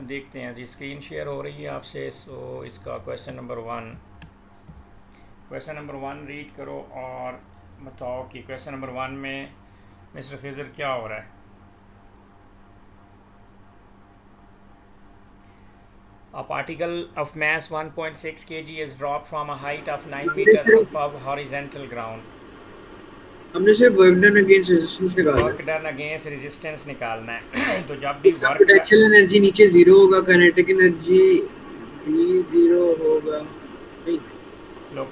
देखते हैं जी, screen share हो रही है आपसे। सो इसका क्वेश्चन नंबर वन रीड करो और बताओ कि क्वेश्चन नंबर वन में मिस्टर खिज़र क्या हो रहा है। A particle of mass 1.6 kg is dropped from a height of 9 हमने meter सिर्फ above horizontal ground. हमने सिर्फ वर्क डन अगेंस्ट रेजिस्टेंस निकालना वर्क है। डन अगेंस्ट रेजिस्टेंस निकालना है। तो जब भी इसका वर्क डन, पोटेंशियल एनर्जी नीचे जीरो होगा, काइनेटिक एनर्जी भी जीरो होगा। नहीं, लोग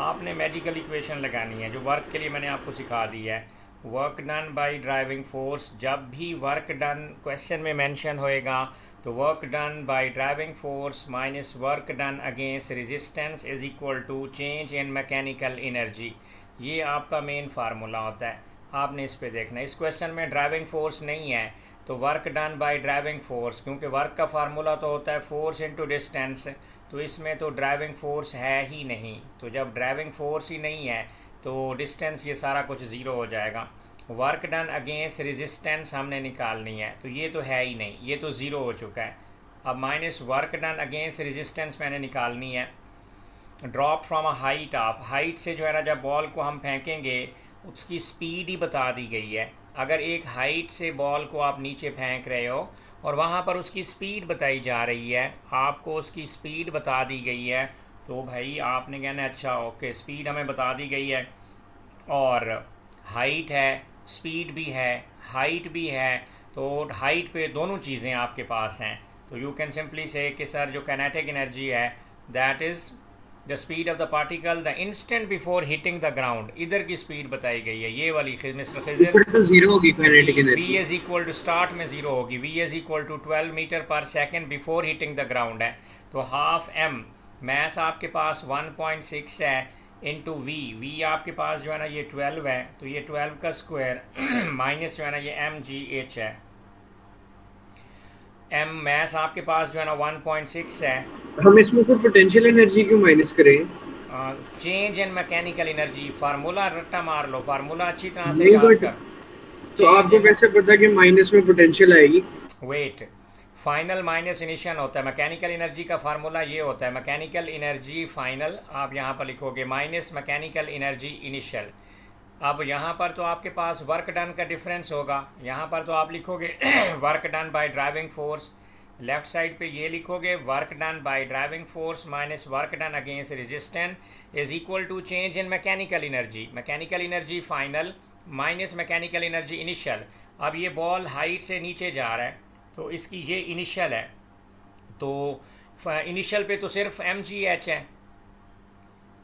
आपने मैजिकल इक्वेशन लगानी है जो वर्क के लिए मैंने आपको सिखा दी है। Work done by driving force, जब भी वर्क डन क्वेश्चन में मेंशन होएगा तो work done by driving force minus work done against resistance is equal to change in mechanical energy. ये आपका मेन फार्मूला होता है, आपने इस पे देखना है। इस क्वेश्चन में ड्राइविंग फोर्स नहीं है तो work done by driving force, क्योंकि वर्क का फार्मूला तो होता है फोर्स इनटू डिस्टेंस, तो इसमें तो ड्राइविंग फोर्स है ही नहीं। तो जब ड्राइविंग फोर्स ही नहीं है तो डिस्टेंस ये सारा कुछ ज़ीरो हो जाएगा। वर्क डन अगेंस्ट रेजिस्टेंस हमने निकालनी है, तो ये तो है ही नहीं, ये तो ज़ीरो हो चुका है। अब minus work done against resistance मैंने निकालनी है। Drop from a height of, height से जो है ना जब बॉल को हम फेंकेंगे उसकी स्पीड ही बता दी गई है। अगर एक हाइट से बॉल को आप नीचे फेंक रहे हो और वहाँ पर उसकी स्पीड बताई जा रही है, आपको उसकी स्पीड बता दी गई है, तो भाई आपने कहना अच्छा ओके स्पीड हमें बता दी गई है और हाइट है, स्पीड भी है, हाइट भी है, तो हाइट पे दोनों चीज़ें आपके पास हैं। तो यू कैन सिंपली से कि सर जो काइनेटिक एनर्जी है that is the speed of the particle the instant before hitting the ground, इधर की स्पीड बताई गई है ये वाली मिस्टर खिजर। ऊपर तो जीरो होगी जी, kinetic v energy. Is equal to start में ज़ीरो होगी, v is equal to 12 metre पर second before hitting the ground है। तो हाफ एम मैस आपके पास 1.6 है इंटू वी आपके पास जो है ना ये 12 है, तो ये 12 का स्क्वायर माइनस जो है ना ये mgh है। एम मैस आपके पास जो है ना 1.6 है। हम इसमें से पोटेंशियल एनर्जी क्यों माइनस करें? Change in mechanical energy, formula रट्टा मार लो, फार्मूला अच्छी तरह से नहीं, याद बट कर। तो चेंज आपको इन, कैसे पता कि माइनस में पोटेंशियल आएगी? वेट, फाइनल माइनस इनिशियल होता है। मैकेनिकल एनर्जी का फार्मूला ये होता है, मैकेनिकल एनर्जी फाइनल आप यहाँ पर लिखोगे माइनस मैकेनिकल एनर्जी इनिशियल। अब यहाँ पर तो आपके पास वर्क डन का डिफरेंस होगा, यहाँ पर तो आप लिखोगे work done by driving force, left side पे ये लिखोगे work done by driving force minus work done against resistance is equal to change in mechanical energy, mechanical energy final minus mechanical energy initial. अब ये ball height से नीचे जा रहा है तो इसकी ये इनिशियल है, तो इनिशियल पे तो सिर्फ mgh है,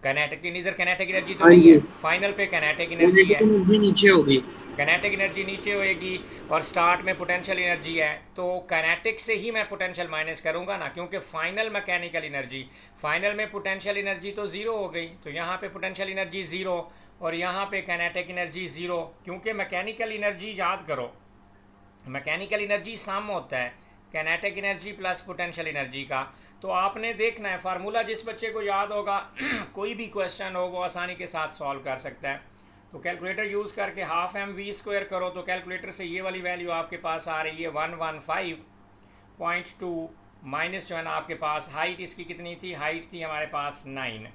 कनेटिक इधर कनेटिक एनर्जी तो हाँ नहीं है, जी, फाइनल पे कनेटिक एनर्जी काइनेटिक है। एनर्जी नीचे होगी। काइनेटिक एनर्जी नीचे होएगी और स्टार्ट में पोटेंशियल एनर्जी है, तो काइनेटिक से ही मैं पोटेंशियल माइनस करूंगा ना, क्योंकि फाइनल मैकेनिकल एनर्जी, फाइनल में पोटेंशियल एनर्जी तो ज़ीरो हो गई, तो यहाँ पे पोटेंशियल एनर्जी ज़ीरो और यहाँ पे काइनेटिक एनर्जी ज़ीरो, क्योंकि मैकेनिकल एनर्जी याद करो, मैकेनिकल एनर्जी सम होता है kinetic energy plus potential energy का। तो आपने देखना है फार्मूला, जिस बच्चे को याद होगा कोई भी क्वेश्चन हो वो आसानी के साथ सॉल्व कर सकता है। तो कैलकुलेटर यूज़ करके हाफ एम वी स्क्वायर करो तो कैलकुलेटर से ये वाली वैल्यू आपके पास आ रही है 115.2 माइनस जो है ना आपके पास हाइट इसकी कितनी थी, हाइट थी हमारे पास 9,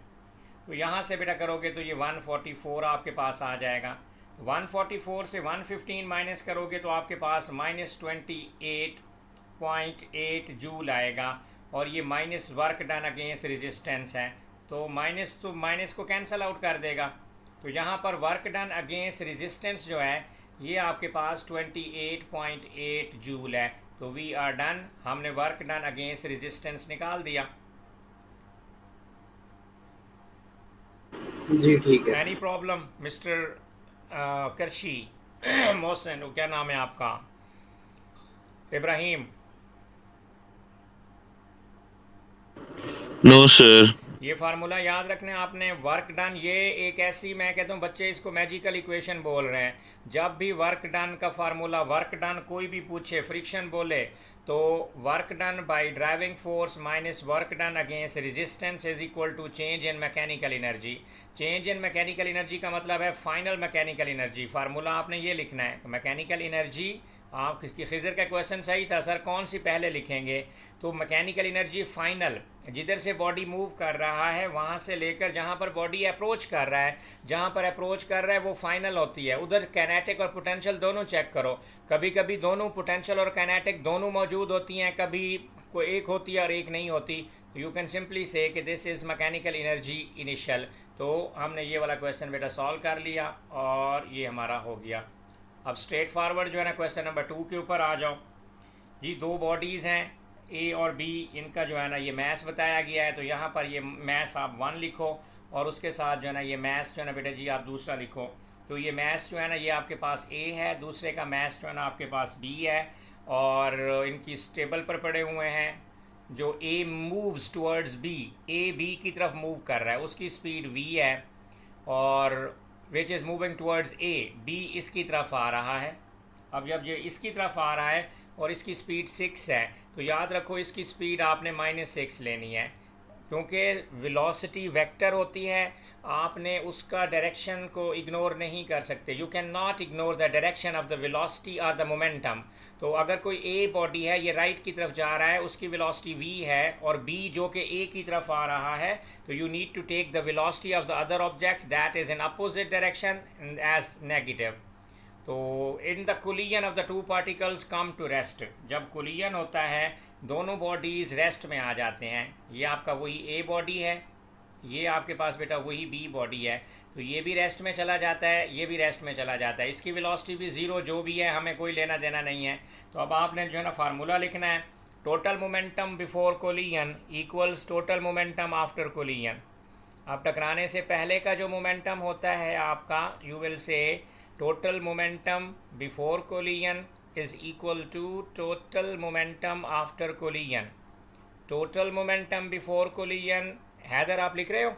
तो यहाँ से बेटा करोगे तो ये 144 आपके पास आ जाएगा। 144 से 115 माइनस करोगे तो आपके पास -28.8 जूल आएगा और ये minus work done against resistance है, तो माइनस को कैंसिल आउट कर देगा। तो यहाँ पर वर्क डन अगेंस्ट रेजिस्टेंस जो है ये आपके पास 28.8 जूल है। तो वी आर डन, हमने वर्क डन अगेंस्ट रेजिस्टेंस निकाल दिया। जी ठीक है। Any problem mister Qureshi Mohsin, क्या नाम है आपका, इब्राहिम? No sir. ये फार्मूला याद रखना है आपने, वर्क डन, ये एक ऐसी, मैं कहता हूँ बच्चे इसको मैजिकल इक्वेशन बोल रहे हैं। जब भी वर्क डन का फार्मूला, वर्क डन कोई भी पूछे, फ्रिक्शन बोले, तो work done by driving force minus work done against resistance is equal to change in mechanical energy. Change in mechanical energy का मतलब है फाइनल मैकेनिकल एनर्जी। फार्मूला आपने ये लिखना है, मैकेनिकल एनर्जी आप खिजर का क्वेश्चन सही था सर, कौन सी पहले लिखेंगे? तो मैकेनिकल एनर्जी फाइनल, जिधर से बॉडी मूव कर रहा है वहाँ से लेकर जहाँ पर बॉडी अप्रोच कर रहा है, जहाँ पर अप्रोच कर रहा है वो फाइनल होती है। उधर कैनेटिक और पोटेंशियल दोनों चेक करो, कभी कभी दोनों पोटेंशियल और कैनेटिक दोनों मौजूद होती हैं, कभी कोई एक होती है और एक नहीं होती। यू कैन सिंपली से कि this is mechanical energy initial. तो हमने ये वाला क्वेश्चन बेटा सॉल्व कर लिया और ये हमारा हो गया। अब स्ट्रेट फॉरवर्ड जो है ना क्वेश्चन नंबर 2 के ऊपर आ जाओ जी। दो बॉडीज़ हैं ए और बी, इनका जो है ना ये मैस बताया गया है, तो यहाँ पर ये मैस आप 1 लिखो और उसके साथ जो है ना ये मैस जो है ना बेटा जी आप दूसरा लिखो। तो ये मैस जो है ना ये आपके पास ए है, दूसरे का मैस जो है ना आपके पास बी है, और इनकी स्टेबल पर पड़े हुए हैं। जो A moves towards B, A B की तरफ मूव कर रहा है, उसकी स्पीड v है, और which is moving towards A, B इसकी तरफ आ रहा है। अब जब ये इसकी तरफ आ रहा है और इसकी स्पीड 6 है, तो याद रखो इसकी स्पीड आपने -6 लेनी है, क्योंकि वेलोसिटी वेक्टर होती है, आपने उसका डायरेक्शन को इग्नोर नहीं कर सकते। You can not ignore the direction of the velocity और द मोमेंटम। तो अगर कोई ए बॉडी है, ये राइट की तरफ जा रहा है, उसकी वेलोसिटी v है, और b जो कि ए की तरफ आ रहा है, तो you need to take the velocity of the other object that is in opposite direction as negative. तो in the collision of the two particles come to rest, जब कोलिजन होता है दोनों बॉडीज़ रेस्ट में आ जाते हैं। ये आपका वही ए बॉडी है, ये आपके पास बेटा वही बी बॉडी है, तो ये भी रेस्ट में चला जाता है, ये भी रेस्ट में चला जाता है, इसकी वेलोसिटी भी ज़ीरो जो भी है, हमें कोई लेना देना नहीं है। तो अब आपने जो है ना फार्मूला लिखना है, total momentum before collision equals total momentum after collision. अब टकराने से पहले का जो मोमेंटम होता है आपका, you will say total momentum before collision is equal to total momentum after collision. Total momentum before collision, Haider आप लिख रहे हो?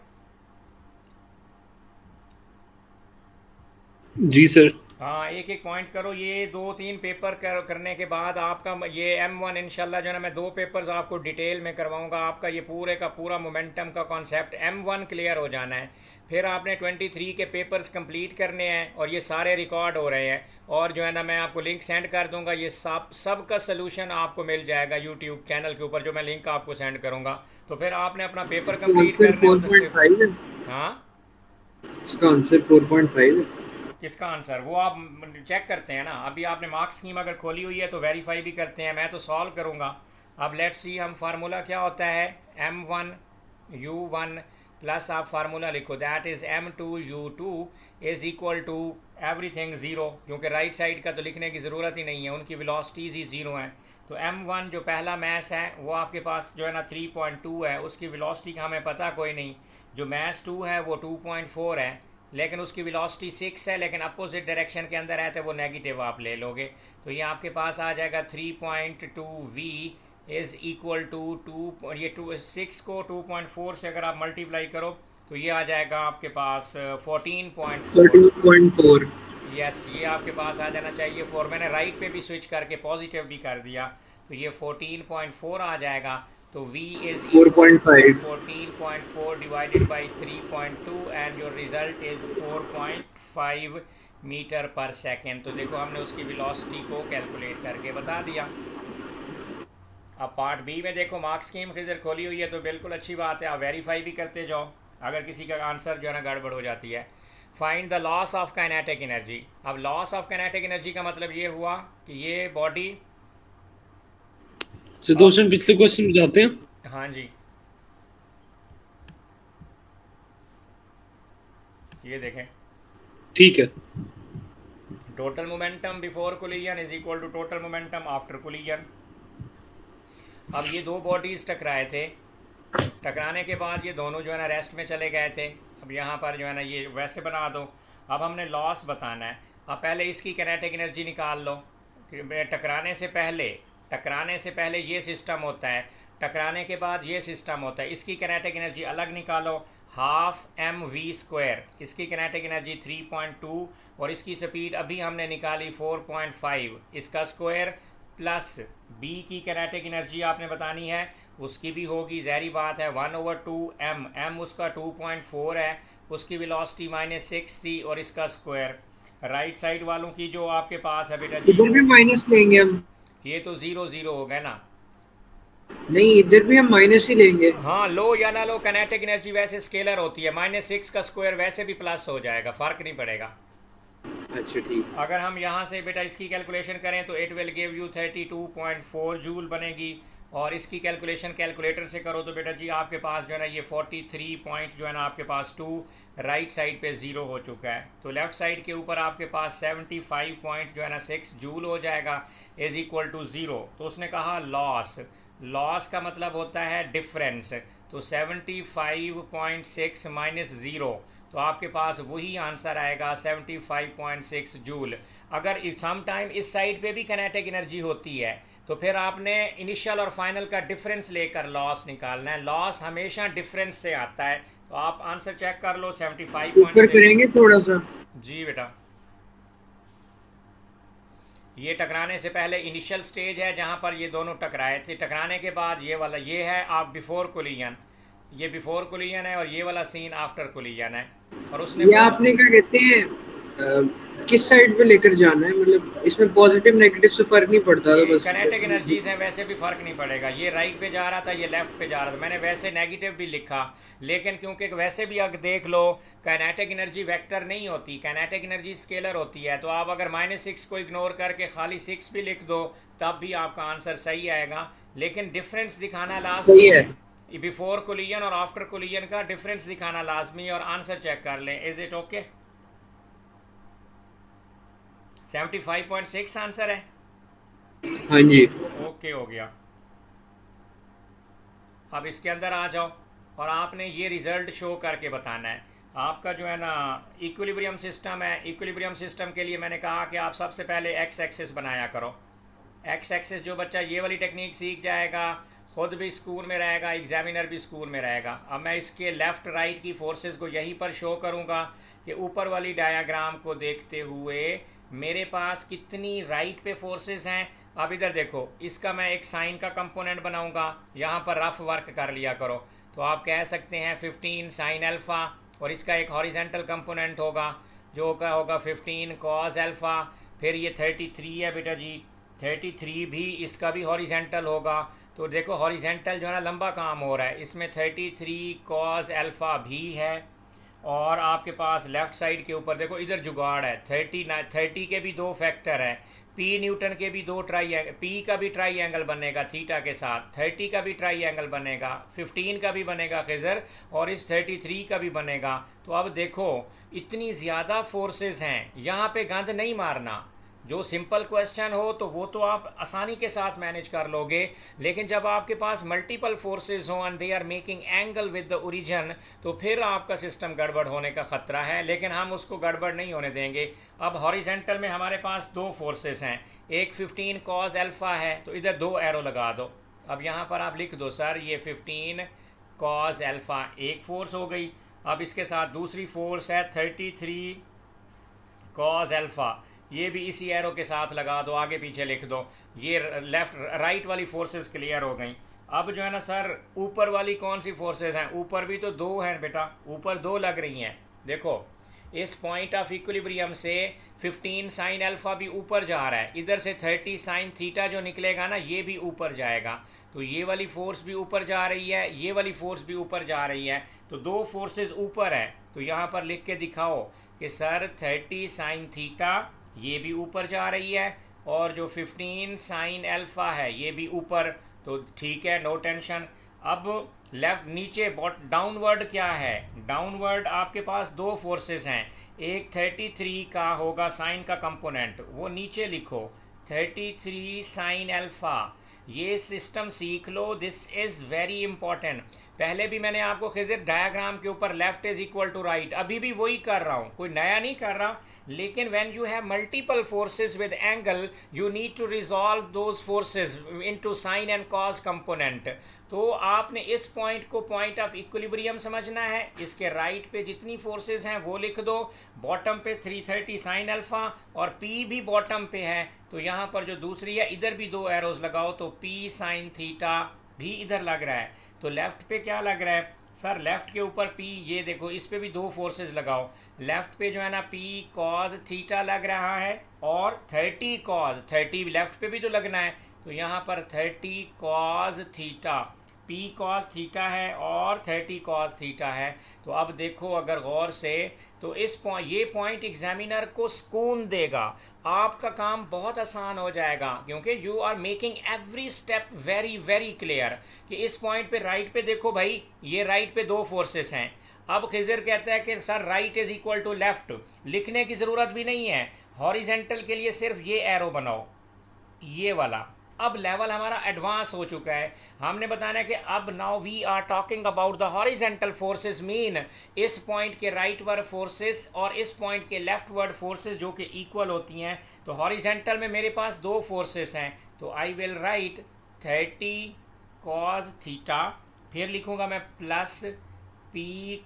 जी सर। हाँ, एक एक पॉइंट करो। ये 2-3 पेपर करने के बाद आपका ये M1 इंशाल्लाह जो है ना मैं 2 पेपर्स आपको डिटेल में करवाऊंगा। आपका ये पूरे का पूरा मोमेंटम का कॉन्सेप्ट M1 क्लियर हो जाना है। फिर आपने 23 के पेपर्स कंप्लीट करने हैं और ये सारे रिकॉर्ड हो रहे हैं, और जो है ना मैं आपको लिंक सेंड कर दूंगा। ये सब का सलूशन आपको मिल जाएगा यूट्यूब चैनल के ऊपर, जो मैं लिंक आपको सेंड करूँगा। तो फिर आपने अपना पेपर कंप्लीट करना है। 4.5 है। हाँ, इसका आंसर 4.5 है। किसका आंसर? वो आप चेक करते हैं ना, अभी आपने मार्क्स स्कीम अगर खोली हुई है तो वेरीफाई भी करते हैं, मैं तो सॉल्व करूँगा। अब लेट्स सी हम फार्मूला क्या होता है, M1 U1 प्लस आप फार्मूला लिखो, that is M2 U2 is equal to everything zero, क्योंकि राइट साइड का तो लिखने की ज़रूरत ही नहीं है, उनकी वेलोसिटीज़ ही ज़ीरो हैं। तो M1 जो पहला मैस है वो आपके पास जो है ना 3.2 है, उसकी वेलोसिटी का हमें पता कोई नहीं। जो मैस 2 है वो 2.4 है, लेकिन उसकी वेलोसिटी 6 है, लेकिन अपोजिट डायरेक्शन के अंदर है तो वो नेगेटिव आप ले लोगे। तो ये आपके पास आ जाएगा 3.2v इज़ इक्वल टू 6 को 2.4 से अगर आप मल्टीप्लाई करो तो ये आ जाएगा आपके पास 14.4। यस, ये आपके पास आ जाना चाहिए 4। मैंने राइट पे भी स्विच करके पॉजिटिव भी कर दिया, तो ये 14.4 आ जाएगा। तो v is 4.5 14.4 divided by 3.2 and your result is 4.5 metre पर सेकेंड। तो देखो हमने उसकी वेलोसिटी को कैलकुलेट करके बता दिया। अब पार्ट बी में देखो मार्क्स स्कीम खिजर खोली हुई है, तो बिल्कुल अच्छी बात है, आप वेरीफाई भी करते जाओ अगर किसी का आंसर जो है ना गड़बड़ हो जाती है। Find the loss of kinetic energy. अब लॉस ऑफ काइनेटिक एनर्जी का मतलब ये हुआ कि ये बॉडी दोस्तों पिछले क्वेश्चन में जाते हैं। हाँ जी, ये देखें, ठीक है। Total momentum before collision is equal to total momentum after collision. अब ये दो बॉडीज़ टकराए थे, टकराने के बाद ये दोनों जो है ना रेस्ट में चले गए थे। अब यहाँ पर जो है ना ये वैसे बना दो। अब हमने लॉस बताना है। अब पहले इसकी काइनेटिक एनर्जी निकाल लो। टकराने से पहले ये सिस्टम होता है, टकराने के बाद ये सिस्टम होता है। इसकी काइनेटिक एनर्जी अलग निकालो, 12mv²। इसकी काइनेटिक एनर्जी 3.2 और इसकी स्पीड अभी हमने निकाली 4.5। इसका स्क्वायर प्लस b की काइनेटिक एनर्जी आपने बतानी है, उसकी भी होगी, ज़ाहिर बात है, 1/2m। m उसका 2.4 है, उसकी वेलोसिटी -6 थी और इसका स्क्वायर। राइट साइड वालों की जो आपके पास है बेटा जी, इधर भी माइनस लेंगे हम? ये तो 0 0 हो गया ना। नहीं, इधर भी हम माइनस ही लेंगे। हाँ, लो या ना लो, काइनेटिक एनर्जी वैसे स्केलर होती है, -6 का स्क्वायर वैसे भी प्लस हो जाएगा, फर्क नहीं पड़ेगा। अच्छा ठीक। अगर हम यहाँ से बेटा इसकी कैलकुलेशन करें तो it will give you 32.4 joule बनेगी, और इसकी कैलकुलेशन कैलकुलेटर से करो तो बेटा जी आपके पास जो है ना ये 43 पॉइंट जो है ना आपके पास 2 राइट साइड पे 0 हो चुका है। तो लेफ्ट साइड के ऊपर आपके पास 75 पॉइंट जो है ना 6 जूल हो जाएगा, इज इक्वल टू 0। तो उसने कहा लॉस, लॉस का मतलब होता है डिफरेंस, तो 75.6 माइनस 0, तो आपके पास वही आंसर आएगा 75.6 जूल। अगर सम टाइम इस साइड पे भी काइनेटिक एनर्जी होती है तो फिर आपने इनिशियल और फाइनल का डिफरेंस लेकर लॉस निकालना है, लॉस हमेशा डिफरेंस से आता है। तो आप आंसर चेक कर लो, ऊपर 75.6। करेंगे थोड़ा सा। जी बेटा, ये टकराने से पहले इनिशियल स्टेज है जहाँ पर ये दोनों टकराए थे, टकराने के बाद ये वाला ये है आप बिफोर कोलिजन, ये बिफोर कोलिजन है, और ये वाला सीन आफ्टर कोलिजन है। और उसने ये आपने क्या कहते हैं, किस साइड पे लेकर जाना है? मतलब इसमें पॉजिटिव नेगेटिव से फर्क नहीं पड़ता था ये बस। काइनेटिक एनर्जीज हैं, वैसे भी फर्क नहीं पड़ेगा, ये राइट पे जा रहा था ये लेफ्ट पे जा रहा था, मैंने वैसे नेगेटिव भी लिखा, लेकिन क्योंकि वैसे भी अगर देख लो काइनेटिक एनर्जी वेक्टर नहीं होती, काइनेटिक एनर्जी स्केलर होती है, तो आप अगर -6 को इग्नोर करके खाली 6 भी लिख दो तब भी आपका आंसर सही आएगा। लेकिन डिफरेंस दिखाना लाजमी सही है। है, बिफोर कोलिजन और आफ्टर कोलिजन का डिफरेंस दिखाना लाजमी है। और आंसर चेक कर लें, इज इट ओके? 75.6 आंसर है। हाँ जी। ओके हो गया। अब इसके अंदर आ जाओ और आपने ये रिज़ल्ट शो करके बताना है। आपका जो है ना इक्विलिब्रियम सिस्टम है, इक्विलिब्रियम सिस्टम के लिए मैंने कहा कि आप सबसे पहले एक्स एक्सिस बनाया करो। एक्स एक्सिस जो बच्चा ये वाली टेक्निक सीख जाएगा खुद भी स्कूल में रहेगा, एग्जामिनर भी स्कूल में रहेगा। अब मैं इसके लेफ़्ट राइट की फोर्सेस को यहीं पर शो करूँगा कि ऊपर वाली डायाग्राम को देखते हुए मेरे पास कितनी राइट पे फोर्सेस हैं। अब इधर देखो, इसका मैं एक साइन का कंपोनेंट बनाऊंगा, यहाँ पर रफ वर्क कर लिया करो। तो आप कह सकते हैं 15 साइन अल्फ़ा, और इसका एक हॉरिजेंटल कंपोनेंट होगा जो का होगा 15 कॉस अल्फ़ा। फिर ये 33 है बेटा जी, 33 भी इसका भी हॉरिजेंटल होगा। तो देखो हॉरिजेंटल जो है ना लंबा काम हो रहा है, इसमें 33 कॉस अल्फ़ा भी है। और आपके पास लेफ्ट साइड के ऊपर देखो इधर जुगाड़ है, 30 के भी दो फैक्टर है, पी न्यूटन के भी दो पी का भी ट्राई एंगल बनेगा थीटा के साथ, 30 का भी ट्राई एंगल बनेगा, 15 का भी बनेगा खिजर, और इस 33 का भी बनेगा। तो अब देखो इतनी ज़्यादा फोर्सेस हैं, यहाँ पे गंद नहीं मारना। जो सिंपल क्वेश्चन हो तो वो तो आप आसानी के साथ मैनेज कर लोगे, लेकिन जब आपके पास मल्टीपल फोर्सेस हो and they are making angle with the origin, तो फिर आपका सिस्टम गड़बड़ होने का ख़तरा है, लेकिन हम उसको गड़बड़ नहीं होने देंगे। अब हॉरिजेंटल में हमारे पास दो फोर्सेस हैं, एक 15 कॉस अल्फ़ा है, तो इधर दो एरो लगा दो। अब यहाँ पर आप लिख दो सर ये 15 कॉस अल्फ़ा एक फोर्स हो गई। अब इसके साथ दूसरी फोर्स है 33 कॉस अल्फ़ा, ये भी इसी एरो के साथ लगा दो, आगे पीछे लिख दो। ये लेफ्ट राइट वाली फोर्सेस क्लियर हो गई। अब जो है ना सर ऊपर वाली कौन सी फोर्सेस हैं? ऊपर भी तो दो हैं बेटा, ऊपर दो लग रही हैं। देखो इस पॉइंट ऑफ इक्विलिब्रियम से 15 साइन अल्फ़ा भी ऊपर जा रहा है, इधर से 30 साइन थीटा जो निकलेगा ना ये भी ऊपर जाएगा। तो ये वाली फोर्स भी ऊपर जा रही है, ये वाली फोर्स भी ऊपर जा रही है, तो दो फोर्सेस ऊपर है। तो यहाँ पर लिख के दिखाओ कि सर 30 साइन थीटा ये भी ऊपर जा रही है, और जो 15 साइन अल्फ़ा है ये भी ऊपर। तो ठीक है, नो टेंशन। अब लेफ्ट नीचे डाउनवर्ड क्या है? डाउनवर्ड आपके पास दो फोर्सेस हैं, एक 33 का होगा साइन का कंपोनेंट, वो नीचे लिखो 33 साइन अल्फ़ा। ये सिस्टम सीख लो, दिस इज़ वेरी इंपॉर्टेंट। पहले भी मैंने आपको खिज़र डायग्राम के ऊपर left is equal to right, अभी भी वही कर रहा हूँ, कोई नया नहीं कर रहा। लेकिन when you have multiple forces with angle you need to resolve those forces into sine and cos component. तो आपने इस पॉइंट को पॉइंट ऑफ इक्विलिब्रियम समझना है। इसके राइट पे जितनी फोर्सेस हैं वो लिख दो, बॉटम पे 330 साइन अल्फ़ा, और पी भी बॉटम पे है, तो यहाँ पर जो दूसरी है इधर भी दो एरोज लगाओ, तो पी साइन थीटा भी इधर लग रहा है। तो लेफ्ट पे क्या लग रहा है? सर लेफ्ट के ऊपर P, ये देखो इस पे भी दो फोर्सेस लगाओ। लेफ्ट पे जो है ना P कॉज थीटा लग रहा है और 30 कॉज, 30 लेफ्ट पे भी तो लगना है, तो यहाँ पर 30 cos theta, P cos theta है और 30 कॉज थीटा है। तो अब देखो अगर गौर से, तो ये पॉइंट एग्जामिनर को सुकून देगा, आपका काम बहुत आसान हो जाएगा, क्योंकि you are making every step very very clear कि इस पॉइंट पे राइट पे देखो भाई, ये राइट पे दो फोर्सेस हैं। अब खिजर कहता है कि sir right is equal to left, लिखने की ज़रूरत भी नहीं है, हॉरिजेंटल के लिए सिर्फ ये एरो बनाओ, ये वाला। अब लेवल हमारा एडवांस हो चुका है, हमने बताना है कि अब now we are talking about the horizontal forces, mean इस पॉइंट के राइट वर्ड फोर्सेस और इस पॉइंट के लेफ्ट वर्ड फोर्सेस जो कि इक्वल होती हैं। तो हॉरिजेंटल में मेरे पास दो फोर्सेस हैं, तो I will write 30 cos theta, फिर लिखूंगा मैं प्लस P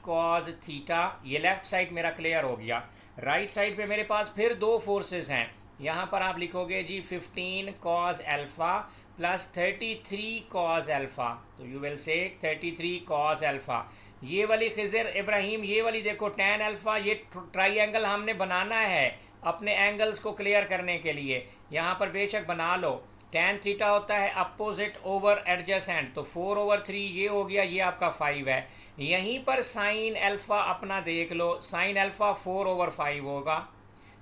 कॉज थीटा। ये लेफ्ट साइड मेरा क्लियर हो गया। राइट साइड पे मेरे पास फिर दो फोर्सेस हैं, यहाँ पर आप लिखोगे जी 15 cos alpha plus 33 cos alpha, तो यू विल से 33 कॉज अल्फ़ा। ये वाली खिजर इब्राहिम, ये वाली देखो tan अल्फ़ा, ये ट्राइंगल हमने बनाना है अपने एंगल्स को क्लियर करने के लिए, यहाँ पर बेशक बना लो। tan थीटा होता है अपोजिट ओवर एडजेसेंट, तो 4/3 ये हो गया, ये आपका 5 है। यहीं पर साइन अल्फ़ा अपना देख लो, साइन अल्फ़ा 4/5 होगा।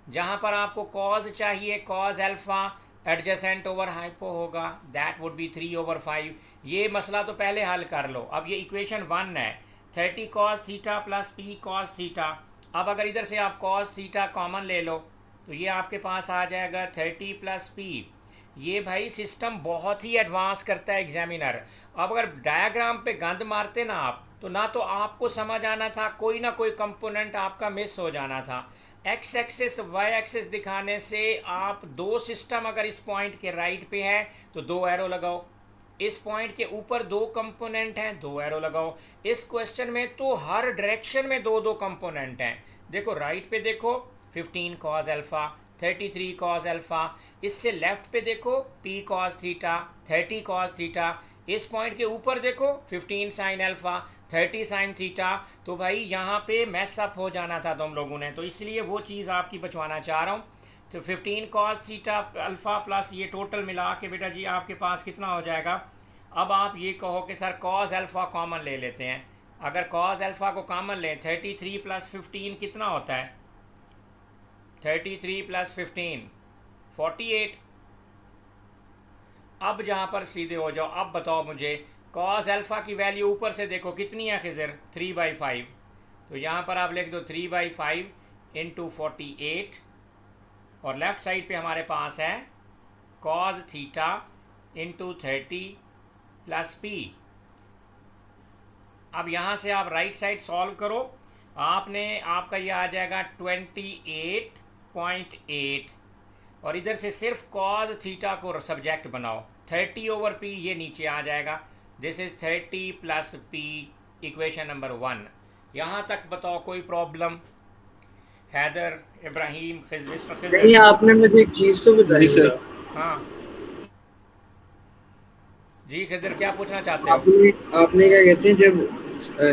जहाँ पर आपको कॉज चाहिए, cos alpha adjacent over hypo होगा, दैट वुड बी 3/5। ये मसला तो पहले हल कर लो। अब ये इक्वेशन 1 है, 30 cos theta plus P cos theta. अब अगर इधर से आप कॉज थीटा कॉमन ले लो, तो ये आपके पास आ जाएगा 30 प्लस P। ये भाई सिस्टम बहुत ही एडवांस करता है एग्जामिनर। अब अगर डायग्राम पे गंद मारते ना आप, तो ना तो आपको समझ आना था, कोई ना कोई कंपोनेंट आपका मिस हो जाना था। एक्स एक्सिस वाई एक्सिस दिखाने से आप दो सिस्टम अगर इस पॉइंट के राइट पे है तो दो एरो लगाओ, इस पॉइंट के ऊपर दो कंपोनेंट हैं, दो एरो लगाओ। इस क्वेश्चन में तो हर डायरेक्शन में दो दो कंपोनेंट हैं। देखो राइट पे देखो 15 कॉज अल्फ़ा, 33 कॉज अल्फ़ा। इससे लेफ्ट पे देखो P cos theta, 30 cos theta. इस पॉइंट के ऊपर देखो 15 साइन अल्फ़ा, 30 साइन थीटा। तो भाई यहाँ पे मैस अप हो जाना था तुम लोगों ने, तो इसलिए वो चीज़ आपकी बचवाना चाह रहा हूँ। तो 15 कॉस थीटा अल्फ़ा प्लस ये टोटल मिला के बेटा जी आपके पास कितना हो जाएगा। अब आप ये कहो कि सर कॉस अल्फ़ा कॉमन ले लेते हैं। अगर कॉस अल्फ़ा को कॉमन लें, 33 प्लस 15 कितना होता है? 33 प्लस 15 48। अब जहाँ पर सीधे हो जाओ, अब बताओ मुझे कॉस अल्फ़ा की वैल्यू ऊपर से देखो कितनी है खिजर, 3/5। तो यहाँ पर आप लिख दो 3/5 इंटू 48, और लेफ्ट साइड पे हमारे पास है cos theta into 30 plus P। अब यहाँ से आप राइट साइड सॉल्व करो, आपका ये आ जाएगा 28.8, और इधर से सिर्फ कॉस थीटा को सब्जेक्ट बनाओ, 30/P ये नीचे आ जाएगा। This is 30 plus P, equation number 1। यहाँ तक बताओ कोई प्रॉब्लम? हैदर, इब्राहिम, नहीं, आपने मुझे एक चीज तो बताई सर। हाँ जी खिजर, क्या पूछना चाहते हो? आपने क्या कहते हैं, जब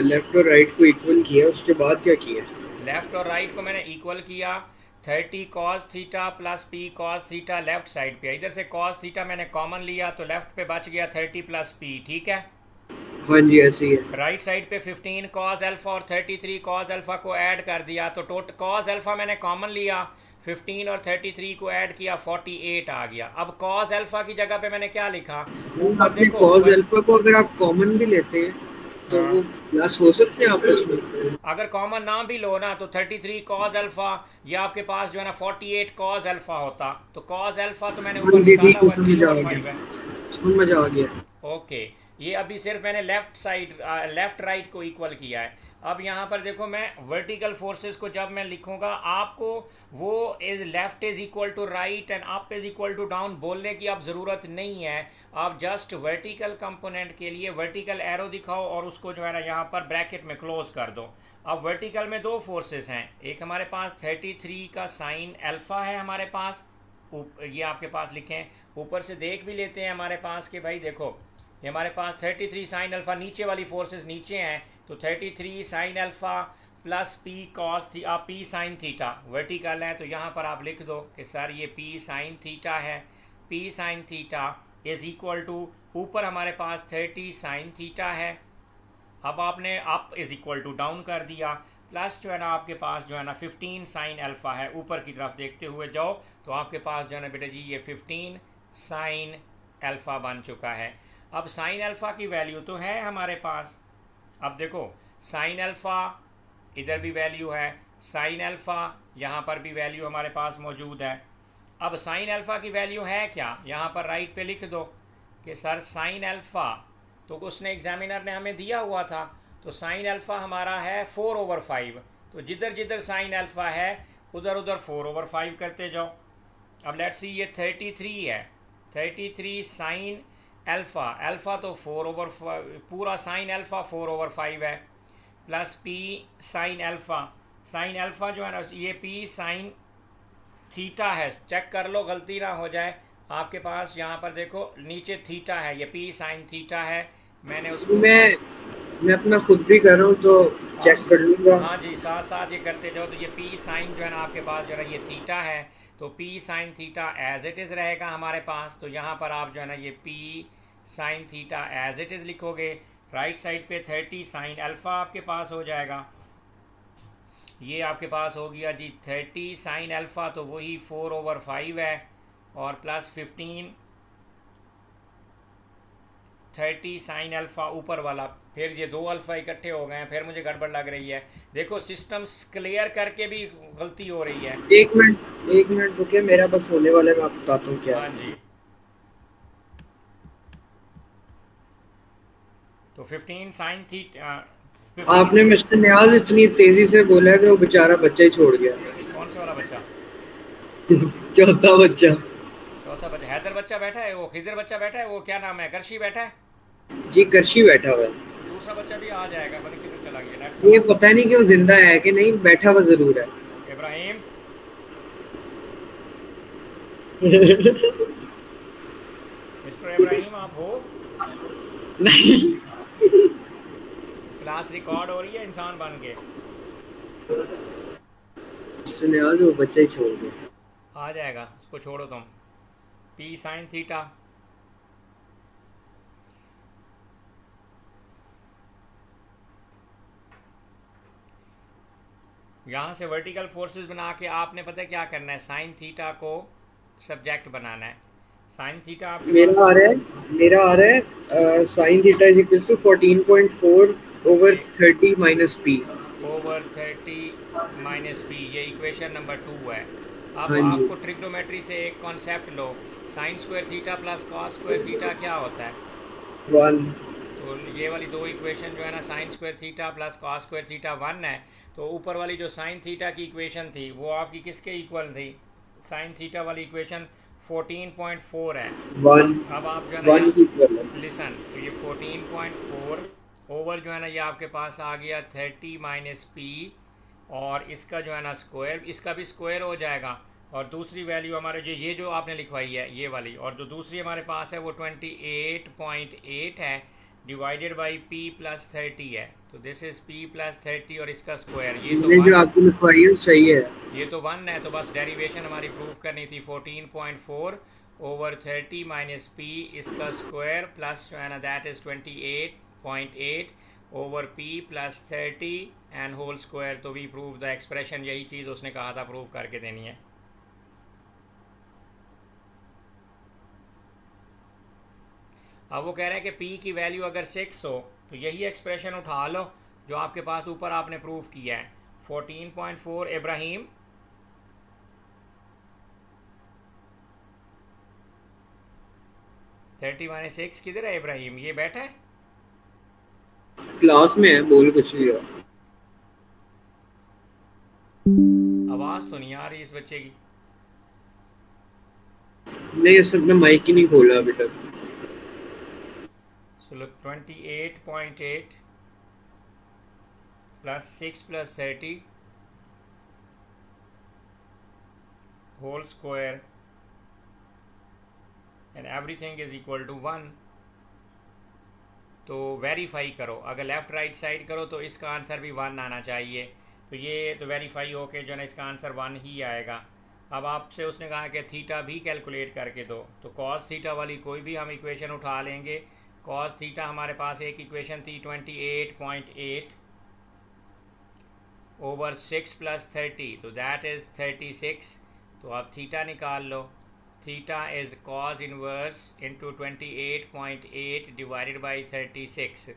लेफ्ट और राइट को इक्वल किया उसके बाद क्या किया? लेफ्ट और राइट को मैंने इक्वल किया, 30 cos theta plus P cos theta left side पे, इधर से कॉस थीटा मैंने कॉमन लिया तो लेफ्ट पे बच गया 30 प्लस P, ठीक है। हाँ जी ऐसे ही है। राइट साइड पे 15 कॉस अल्फ़ा और 33 कॉस अल्फ़ा को ऐड कर दिया, तो टोटल कॉस अल्फ़ा मैंने कॉमन लिया, 15 और 33 को ऐड किया, 48 आ गया। अब कॉस अल्फ़ा की जगह पे मैंने क्या लिखा, ऊपर देखो कॉस अल्फ़ा को अगर आप कॉमन भी लेते हैं तो वो प्लस हो सकते हैं आपस में। अगर कॉमन ना भी लो ना, तो 33 कॉस अल्फ़ा या आपके पास जो है ना 48 कॉस अल्फ़ा होता, तो कॉस अल्फ़ा तो मैंने ऊपर निकाला हुआ 3/5 है। समझ आ गया। ओके, ये अभी सिर्फ मैंने लेफ्ट राइट को इक्वल किया है। अब यहाँ पर देखो, मैं वर्टिकल फोर्सेस को जब मैं लिखूंगा, आपको वो is left is equal to right and up is equal to down बोलने की अब ज़रूरत नहीं है। आप जस्ट वर्टिकल कंपोनेंट के लिए वर्टिकल एरो दिखाओ और उसको जो है ना यहाँ पर ब्रैकेट में क्लोज कर दो। अब वर्टिकल में दो फोर्सेस हैं, एक हमारे पास 33 का साइन अल्फ़ा है हमारे पास, ये आपके पास लिखें, ऊपर से देख भी लेते हैं हमारे पास कि भाई देखो ये हमारे पास 33 साइन अल्फ़ा, नीचे वाली फोर्सेस नीचे हैं, तो 33 sine alpha plus P cos थी पी साइन थीटा वर्टिकल है, तो यहाँ पर आप लिख दो कि सर ये पी साइन थीटा है। P sine theta is equal to, ऊपर हमारे पास 30 साइन थीटा है, अब आपने up is equal to down कर दिया, प्लस जो है ना आपके पास जो है ना 15 साइन अल्फ़ा है, ऊपर की तरफ देखते हुए जाओ तो आपके पास जो है ना बेटा जी ये 15 साइन अल्फ़ा बन चुका है। अब साइन अल्फ़ा की वैल्यू तो है हमारे पास, अब देखो साइन अल्फ़ा इधर भी वैल्यू है, साइन अल्फ़ा यहाँ पर भी वैल्यू हमारे पास मौजूद है। अब साइन अल्फ़ा की वैल्यू है क्या, यहाँ पर राइट पे लिख दो कि सर साइन अल्फ़ा, तो उसने एग्जामिनर ने हमें दिया हुआ था, तो साइन अल्फ़ा हमारा है 4/5, तो जिधर जिधर साइन अल्फ़ा है उधर उधर 4/5 करते जाओ। अब लेट्स सी ये 33 है, 33 साइन अल्फ़ा, अल्फ़ा तो 4/5, पूरा साइन अल्फ़ा 4/5 है, plus P sine alpha, sine alpha जो है ना ये पी साइन थीटा है, चेक कर लो गलती ना हो जाए, आपके पास यहाँ पर देखो नीचे थीटा है, ये पी साइन थीटा है, मैंने उसको मैं अपना खुद भी कर रहा हूँ तो चेक कर लूँगा। हाँ जी, साथ साथ ये करते जाओ, तो ये पी साइन जो है ना आपके पास जो है ये थीटा है, तो P sine theta as it is रहेगा हमारे पास, तो यहाँ पर आप जो है ना ये P sine theta as it is लिखोगे, राइट साइड पे 30 साइन अल्फ़ा आपके पास हो जाएगा, ये आपके पास हो गया जी 30 साइन अल्फ़ा, तो वही 4/5 है, और प्लस 15 30 साइन अल्फ़ा ऊपर वाला, फिर ये 2 अल्फ़ा इकट्ठे हो गए हैं, फिर मुझे गड़बड़ लग रही है, देखो सिस्टम क्लियर करके भी गलती हो रही है। 1 मिनट रुकिए, मेरा बस होने वाला है, मैं आपको बताता हूँ क्या हाँ है। जी, तो 15 साइन थी 15, आपने मिस्टर न्याज इतनी तेजी से बोला है कि वो बेचारा बच्चा ही छोड़ गया। कौन से वाला बच्चा? चौथा बच्चा। चौथा बच्चा, हैदर बच्चा बैठा है, वो खिजर बच्चा बैठा है, वो क्या नाम है, करशी बैठा है, जी करशी बैठा हुआ है। तो दूसरा बच्चा भी आ जाएगा, पता नहीं किधर चला गया, नेट ये खराब। पता नहीं कि वो जिंदा है कि नहीं, बैठा हुआ जरूर है। इब्राहिम, मिस्टर इब्राहिम आप हो? नहीं, क्लास रिकॉर्ड हो रही है इंसान बन के, मिस्टर न्याज वो बच्चा ही छोड़ गया। आ जाएगा, उसको छोड़ो तुम। पी साइन थीटा, यहाँ से वर्टिकल फोर्सेस बना के आपने पता है क्या करना है, साइन थीटा को सब्जेक्ट बनाना है, साइन थीटा आपके मेरा आ पास रहा है मेरा आ रहा है sine theta is equal to 14.4 over ये 30 minus P. Over 30 minus P, ये इक्वेशन नंबर 2 है। अब हाँ जी। आपको ट्रिग्नोमेट्री से एक कॉन्सेप्ट लो, sine square theta plus cos square theta क्या होता है, 1। तो ये वाली दो इक्वेशन जो है ना, sign square theta plus cos square theta 1 है, तो ऊपर वाली जो साइन थीटा की इक्वेशन थी वो आपकी किसके इक्वल थी, साइन थीटा वाली इक्वेशन 14.4 है। 1 अब आप जो है ना 1 की इक्वल है। यहाँ लिसन, तो ये 14.4 ओवर जो है ना ये आपके पास आ गया 30 माइनस पी, और इसका जो है ना स्क्वायर, इसका भी स्क्वायर हो जाएगा, और दूसरी वैल्यू हमारे जो ये जो आपने लिखवाई है ये वाली, और जो दूसरी हमारे पास है वो 28.8 है, डिवाइडेड बाई पी प्लस 30 है, तो दिस इज़ पी प्लस 30 और इसका स्क्वायर, ये तो मैंने जो 1, आपको लिखवाई है वो सही है। ये तो 1 है, तो बस डेरिवेशन हमारी प्रूव करनी थी, 14.4 ओवर 30 माइनस पी इसका स्क्वायर प्लस जो है ना that is 28.8 over P plus 30 and whole square, तो वी प्रूव द एक्सप्रेशन, यही चीज़ उसने कहा था प्रूव करके देनी है। अब वो कह रहे हैं कि पी की वैल्यू अगर 6 हो तो यही एक्सप्रेशन उठा लो जो आपके पास ऊपर आपने प्रूव किया है, 14.4 इब्राहिम, थर्टी माइनस 6 किधर है इब्राहिम, ये बैठा है, क्लास में है, बोल कुछ नहीं रहा। आवाज़ तो नहीं आ रही इस बच्चे की। नहीं, इसने अपना माइक ही नहीं खोला अभी तक। So look, 28.8 plus 6 plus 30 whole square and everything is equal to 1. तो वेरीफाई करो, अगर लेफ़्ट राइट साइड करो तो इसका आंसर भी 1 आना चाहिए। तो ये तो वेरीफाई हो के जो है ना इसका आंसर 1 ही आएगा। अब आपसे उसने कहा कि थीटा भी कैलकुलेट करके दो, तो कॉस थीटा वाली कोई भी हम इक्वेशन उठा लेंगे। कॉस थीटा हमारे पास एक इक्वेशन थी 28.8 ओवर 6 प्लस 30, तो दैट इज़ 36। तो अब थीटा निकाल लो। Theta is cos inverse into 28.8 divided by 36।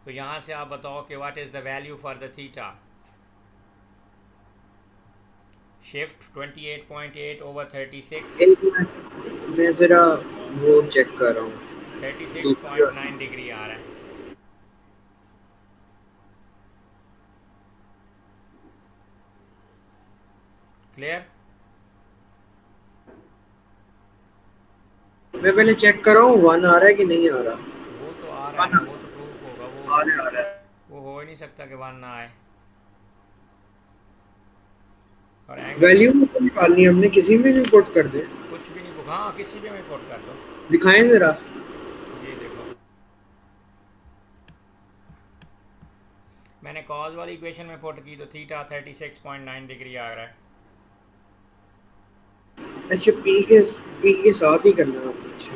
तो यहाँ से आप बताओ कि what is the value for the theta. Shift 28.8 over 36, एक मिनट, मैं जरा वो चेक कर रहा हूँ। 36.9 डिग्री आ रहा है। क्लियर? मैं पहले चेक कर रहा हूँ 1 आ रहा है कि नहीं आ रहा। वो तो आ रहा है ना, वो तो प्रूफ होगा, आ रहा है। वो हो ही नहीं सकता कि 1 ना आए। और एंगल वैल्यू तो निकालनी है हमने, किसी में भी पुट कर दे। कुछ भी नहीं, हाँ किसी भी में पुट कर दो। दिखाएं जरा। ये देखो, मैंने कॉस वाली इक्वेशन में पुट की तो थीटा 36.9 डिग्री आ रहा है। अच्छा, पी के साथ ही करना है। अच्छा,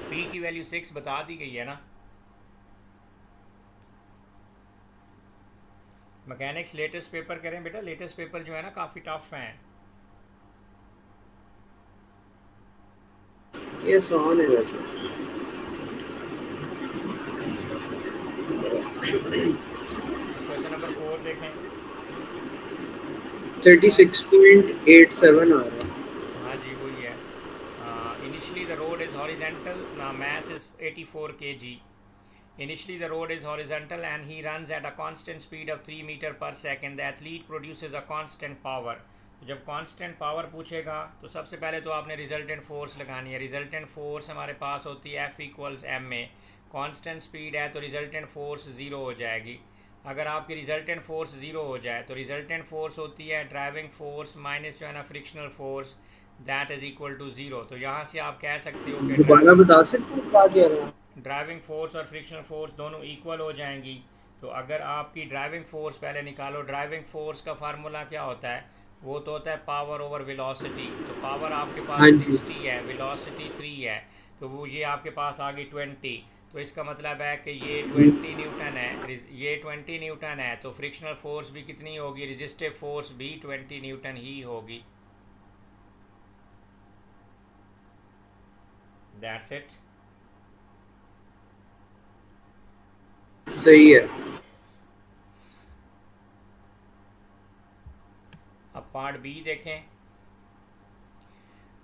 पी की वैल्यू 6 बता दी गई है ना। मैकेनिक्स लेटेस्ट पेपर करें बेटा, लेटेस्ट पेपर जो है ना काफ़ी टफ हैं। ये आसान है वैसे। क्वेश्चन नंबर 4 देखें। 36.87 आ रहा है। हाँ जी वही है। Initially the road is horizontal, ना mass is 84 kg। Initially the road is horizontal and he runs at a constant speed of 3 meter per second. The athlete produces a constant power. जब constant power पूछेगा तो सबसे पहले तो आपने resultant force लगानी है। रिजल्टेंट फोर्स हमारे पास होती है F इक्वल्स एम में। कांस्टेंट स्पीड है तो रिजल्टेंट फोर्स ज़ीरो हो जाएगी। अगर आपकी रिजल्टेंट फोर्स ज़ीरो हो जाए तो रिजल्टेंट फोर्स होती है ड्राइविंग फोर्स माइनस जो है ना frictional force, that is equal to zero. तो यहाँ से आप कह सकते हो कि दोबारा बता सकते हो क्या कह रहे हैं? ड्राइविंग फोर्स और फ्रिक्शनल फोर्स दोनों इक्वल हो जाएंगी। तो अगर आपकी ड्राइविंग फोर्स पहले निकालो, ड्राइविंग फोर्स का फार्मूला क्या होता है? वो तो होता है पावर ओवर वेलोसिटी। तो पावर आपके पास हाँ जी। 60 है, वेलोसिटी 3 है, तो वो ये आपके पास आ गई 20। तो इसका मतलब है कि ये 20 न्यूटन है, ये 20 न्यूटन है, तो फ्रिक्शनल फोर्स भी कितनी होगी? रेजिस्टिव फोर्स भी 20 न्यूटन ही होगी। That's it. सही है। अब पार्ट बी देखें।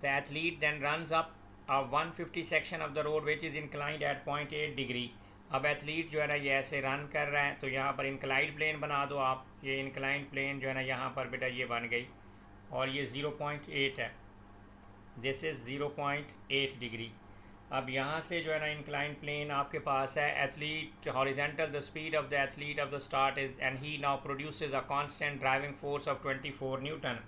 The athlete then runs up a 150 section of the road which is inclined at 0.8 degree. अब एथलीट जो है ना ये ऐसे रन कर रहा है, तो यहाँ पर इंक्लाइंड प्लेन बना दो आप। ये इंक्लाइंड प्लेन जो है ना यहाँ पर बेटा ये बन गई, और ये 0.8 है, दिस इज़ 0.8 डिग्री। अब यहाँ से जो है ना इंक्लाइन प्लेन आपके पास है। Athlete horizontal, the speed of the athlete of the start is and he now produces a constant driving force of 24 Newton.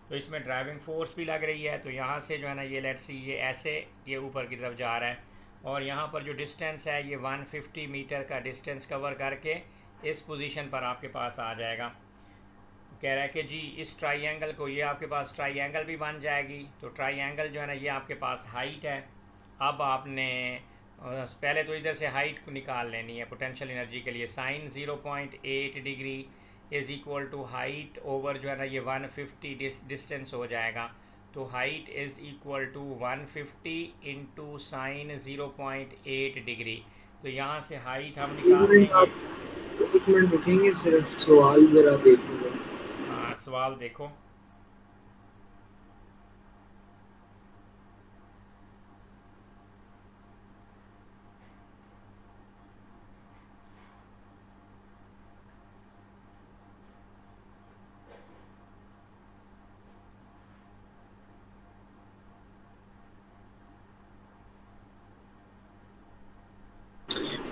तो इसमें ड्राइविंग फोर्स भी लग रही है, तो यहाँ से जो है ना ये लेट्स सी ये ऐसे ये ऊपर की तरफ जा रहा है, और यहाँ पर जो डिस्टेंस है ये 150 मीटर का डिस्टेंस कवर करके इस पोजीशन पर आपके पास आ जाएगा। कह रहा है कि जी इस ट्राइंगल को, ये आपके पास ट्राइंगल भी बन जाएगी। तो ट्राइंगल जो है ना ये आपके पास हाइट है। अब आपने पहले तो इधर से हाइट को निकाल लेनी है पोटेंशियल एनर्जी के लिए। Sine 0.8 degree is equal to height over जो है ना ये 150 डिस्टेंस हो जाएगा। तो height is equal to 150 into sine 0.8 degree. तो यहाँ से हाइट हम निकाल लेंगे। एक मिनट रुकेंगे, सिर्फ सवाल जरा देख लो। हाँ सवाल देखो।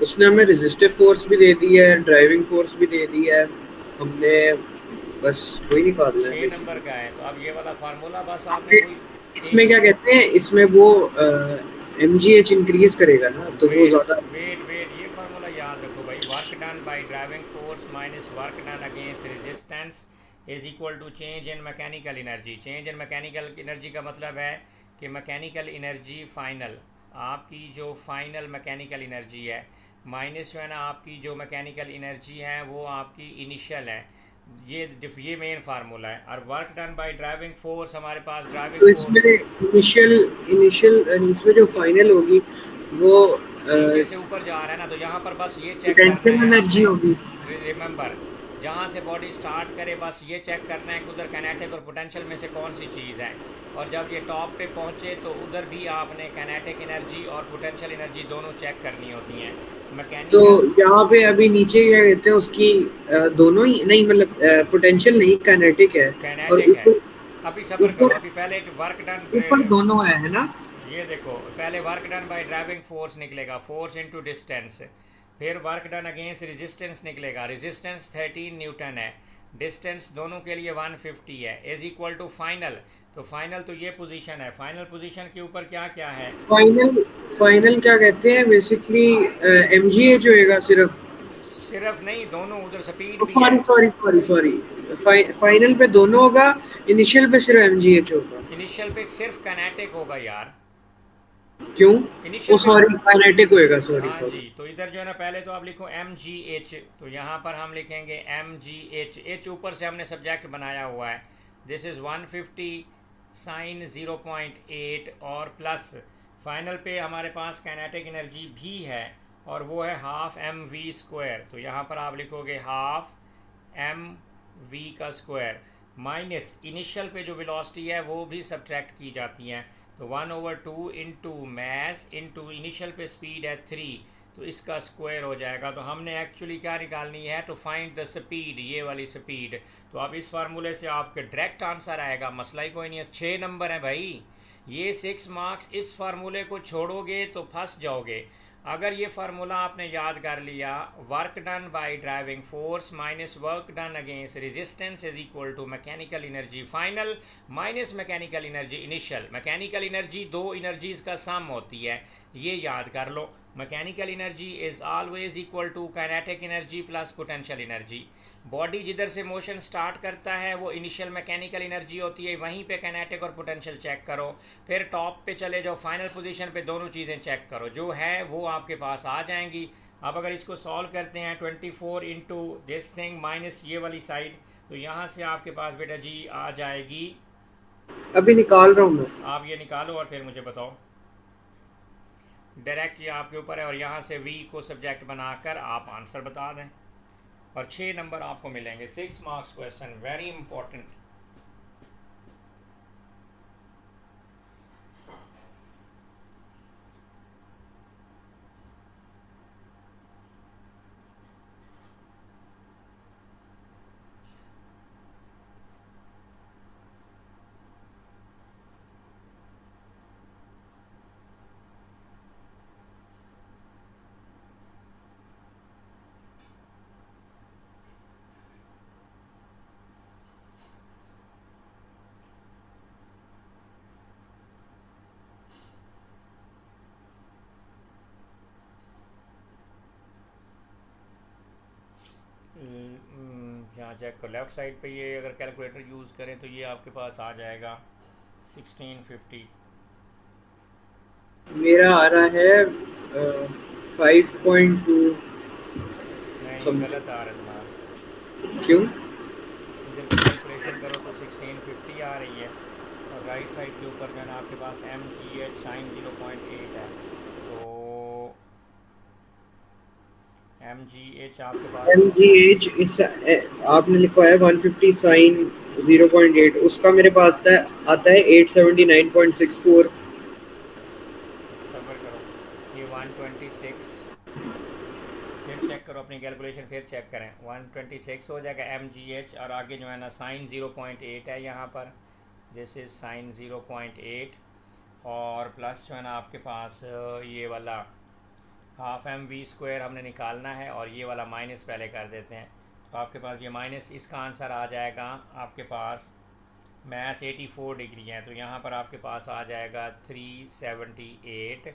उसने हमें रेजिस्टिव फोर्स भी दे दी है, ड्राइविंग फोर्स भी दे दी है, हमने बस वही निकालना है। 6 नंबर का है, तो अब ये वाला फार्मूला बस आपने कोई इसमें क्या कहते हैं, इसमें वो mgh इंक्रीज करेगा ना, तो वो ज़्यादा वेट ये formula done by driving force minus work done against resistance is equal to change in mechanical energy. Change in mechanical energy का मतलब है कि मैकेनिकल एनर्जी फाइनल, आपकी जो फाइनल मैकेनिकल एनर्जी है, माइनस जो है ना आपकी जो मैकेनिकल एनर्जी है वो आपकी इनिशियल है। ये मेन फार्मूला है। और work done by driving force, हमारे पास ड्राइविंग तो फोर्स इसमें इनिशियल इनिशियल इसमें जो फाइनल होगी वो नीचे से ऊपर जा रहा है ना, तो यहाँ पर बस ये चेक करना पोटेंशियल है एनर्जी आपने। होगी। रिमेंबर, जहाँ से बॉडी स्टार्ट करे बस ये चेक करना है कि उधर कैनेटिक और पोटेंशियल में से कौन सी चीज़ है। और जब ये टॉप पे पहुँचे तो उधर भी आपने कैनेटिक एनर्जी और पोटेंशियल एनर्जी दोनों चेक करनी होती हैं। तो मैकेनिकल यहाँ पे अभी नीचे क्या कहते हैं उसकी दोनों ही नहीं, मतलब पोटेंशियल नहीं काइनेटिक है, और कैनेटिक है। ऊपर अभी सब्र करो, ऊपर अभी पहले वर्क डन। ऊपर दोनों है ना। ये देखो, पहले work done by driving force निकलेगा, फोर्स इनटू डिस्टेंस। फिर वर्क डन अगेंस्ट रेजिस्टेंस निकलेगा, रेजिस्टेंस 13 न्यूटन है, डिस्टेंस दोनों के लिए 150 है, इज इक्वल टू फाइनल। तो फाइनल तो ये पोजीशन है, फाइनल पोजीशन के ऊपर क्या क्या है? फाइनल फाइनल क्या कहते हैं बेसिकली, एमजीएच होएगा सिर्फ। सिर्फ नहीं, दोनों, उधर स्पीड भी है। Sorry sorry sorry sorry, final पे दोनों होगा, इनिशियल पे सिर्फ एमजीएच होगा। इनिशियल पे सिर्फ कैनेटिक होगा यार। क्यों? इनिशियल ओ पे, सॉरी, काइनेटिक होएगा, सॉरी हाँ जी। सॉरी। तो इधर जो है ना, पहले तो आप लिखो एम जी एच, तो यहाँ पर हम लिखेंगे एम जी एच। एच ऊपर से हमने सब्जेक्ट बनाया हुआ है। दिस इज़ 150 साइन 0.8 और प्लस फाइनल पे हमारे पास काइनेटिक एनर्जी भी है, और वो है हाफ एम वी स्क्वायर। तो यहाँ पर आप लिखोगे हाफ एम वी का स्क्वायर, माइनस इनिशियल पे जो वेलोसिटी है वो भी सब्ट्रैक्ट की जाती है। तो 1/2 इंटू मैस इंटू इनिशियल पे स्पीड है 3, तो इसका स्क्वायर हो जाएगा। तो हमने एक्चुअली क्या निकालनी है, तो फाइंड द स्पीड, ये वाली स्पीड। तो अब इस फार्मूले से आपके डायरेक्ट आंसर आएगा, मसला ही कोई नहीं है। 6 नंबर है भाई, ये 6 मार्क्स। इस फार्मूले को छोड़ोगे तो फंस जाओगे। अगर ये फार्मूला आपने याद कर लिया, work done by driving force minus work done against resistance is equal to mechanical energy final minus mechanical energy initial. Mechanical energy दो एनर्जीज का सम होती है, ये याद कर लो। Mechanical energy is always equal to kinetic energy plus potential energy. Body जिधर से मोशन स्टार्ट करता है वो इनिशियल मैकेनिकल एनर्जी होती है, वहीं पे काइनेटिक और पोटेंशियल चेक करो। फिर टॉप पे चले जाओ, फाइनल पोजीशन पे दोनों चीज़ें चेक करो, जो है वो आपके पास आ जाएंगी। अब अगर इसको सॉल्व करते हैं 24 इंटू दिस थिंग माइनस ये वाली साइड, तो यहाँ से आपके पास बेटा जी आ जाएगी। अभी निकाल रहा हूँ मैं। आप ये निकालो और फिर मुझे बताओ। डायरेक्ट ये आपके ऊपर है, और यहाँ से वी को सब्जेक्ट बनाकर आप आंसर बता दें, और 6 नंबर आपको मिलेंगे। 6 मार्क्स क्वेश्चन, वेरी इंपॉर्टेंट। यहाँ चेक करो लेफ़्ट साइड पे, ये अगर कैलकुलेटर यूज़ करें तो ये आपके पास आ जाएगा 1650। मेरा आ रहा है 5.2 नहीं, समथिंग। गलत आ रहा है तुम्हारा। क्यों? इधर भी कैलकुलेशन करो तो 1650 आ रही है, और राइट साइड के ऊपर जो है ना आपके पास एम जी एच साइन 0.8 है। तो एम जी एच आपके पास एमजीएच इस आपने लिखा है 150 साइन 0.8, उसका मेरे पास आता है 879.64। सबर करो, ये 126, फिर चेक करो अपनी कैलकुलेशन, फिर चेक करें। 126 हो जाएगा एम जी एच, और आगे जो है ना साइन 0.8 है यहाँ पर, दिस इज़ साइन 0.8, और प्लस जो है ना आपके पास ये वाला हाफ एम वी स्क्वायर हमने निकालना है, और ये वाला माइनस पहले कर देते हैं। तो आपके पास ये माइनस, इसका आंसर आ जाएगा आपके पास, मैथ्स 84 डिग्री है, तो यहाँ पर आपके पास आ जाएगा 378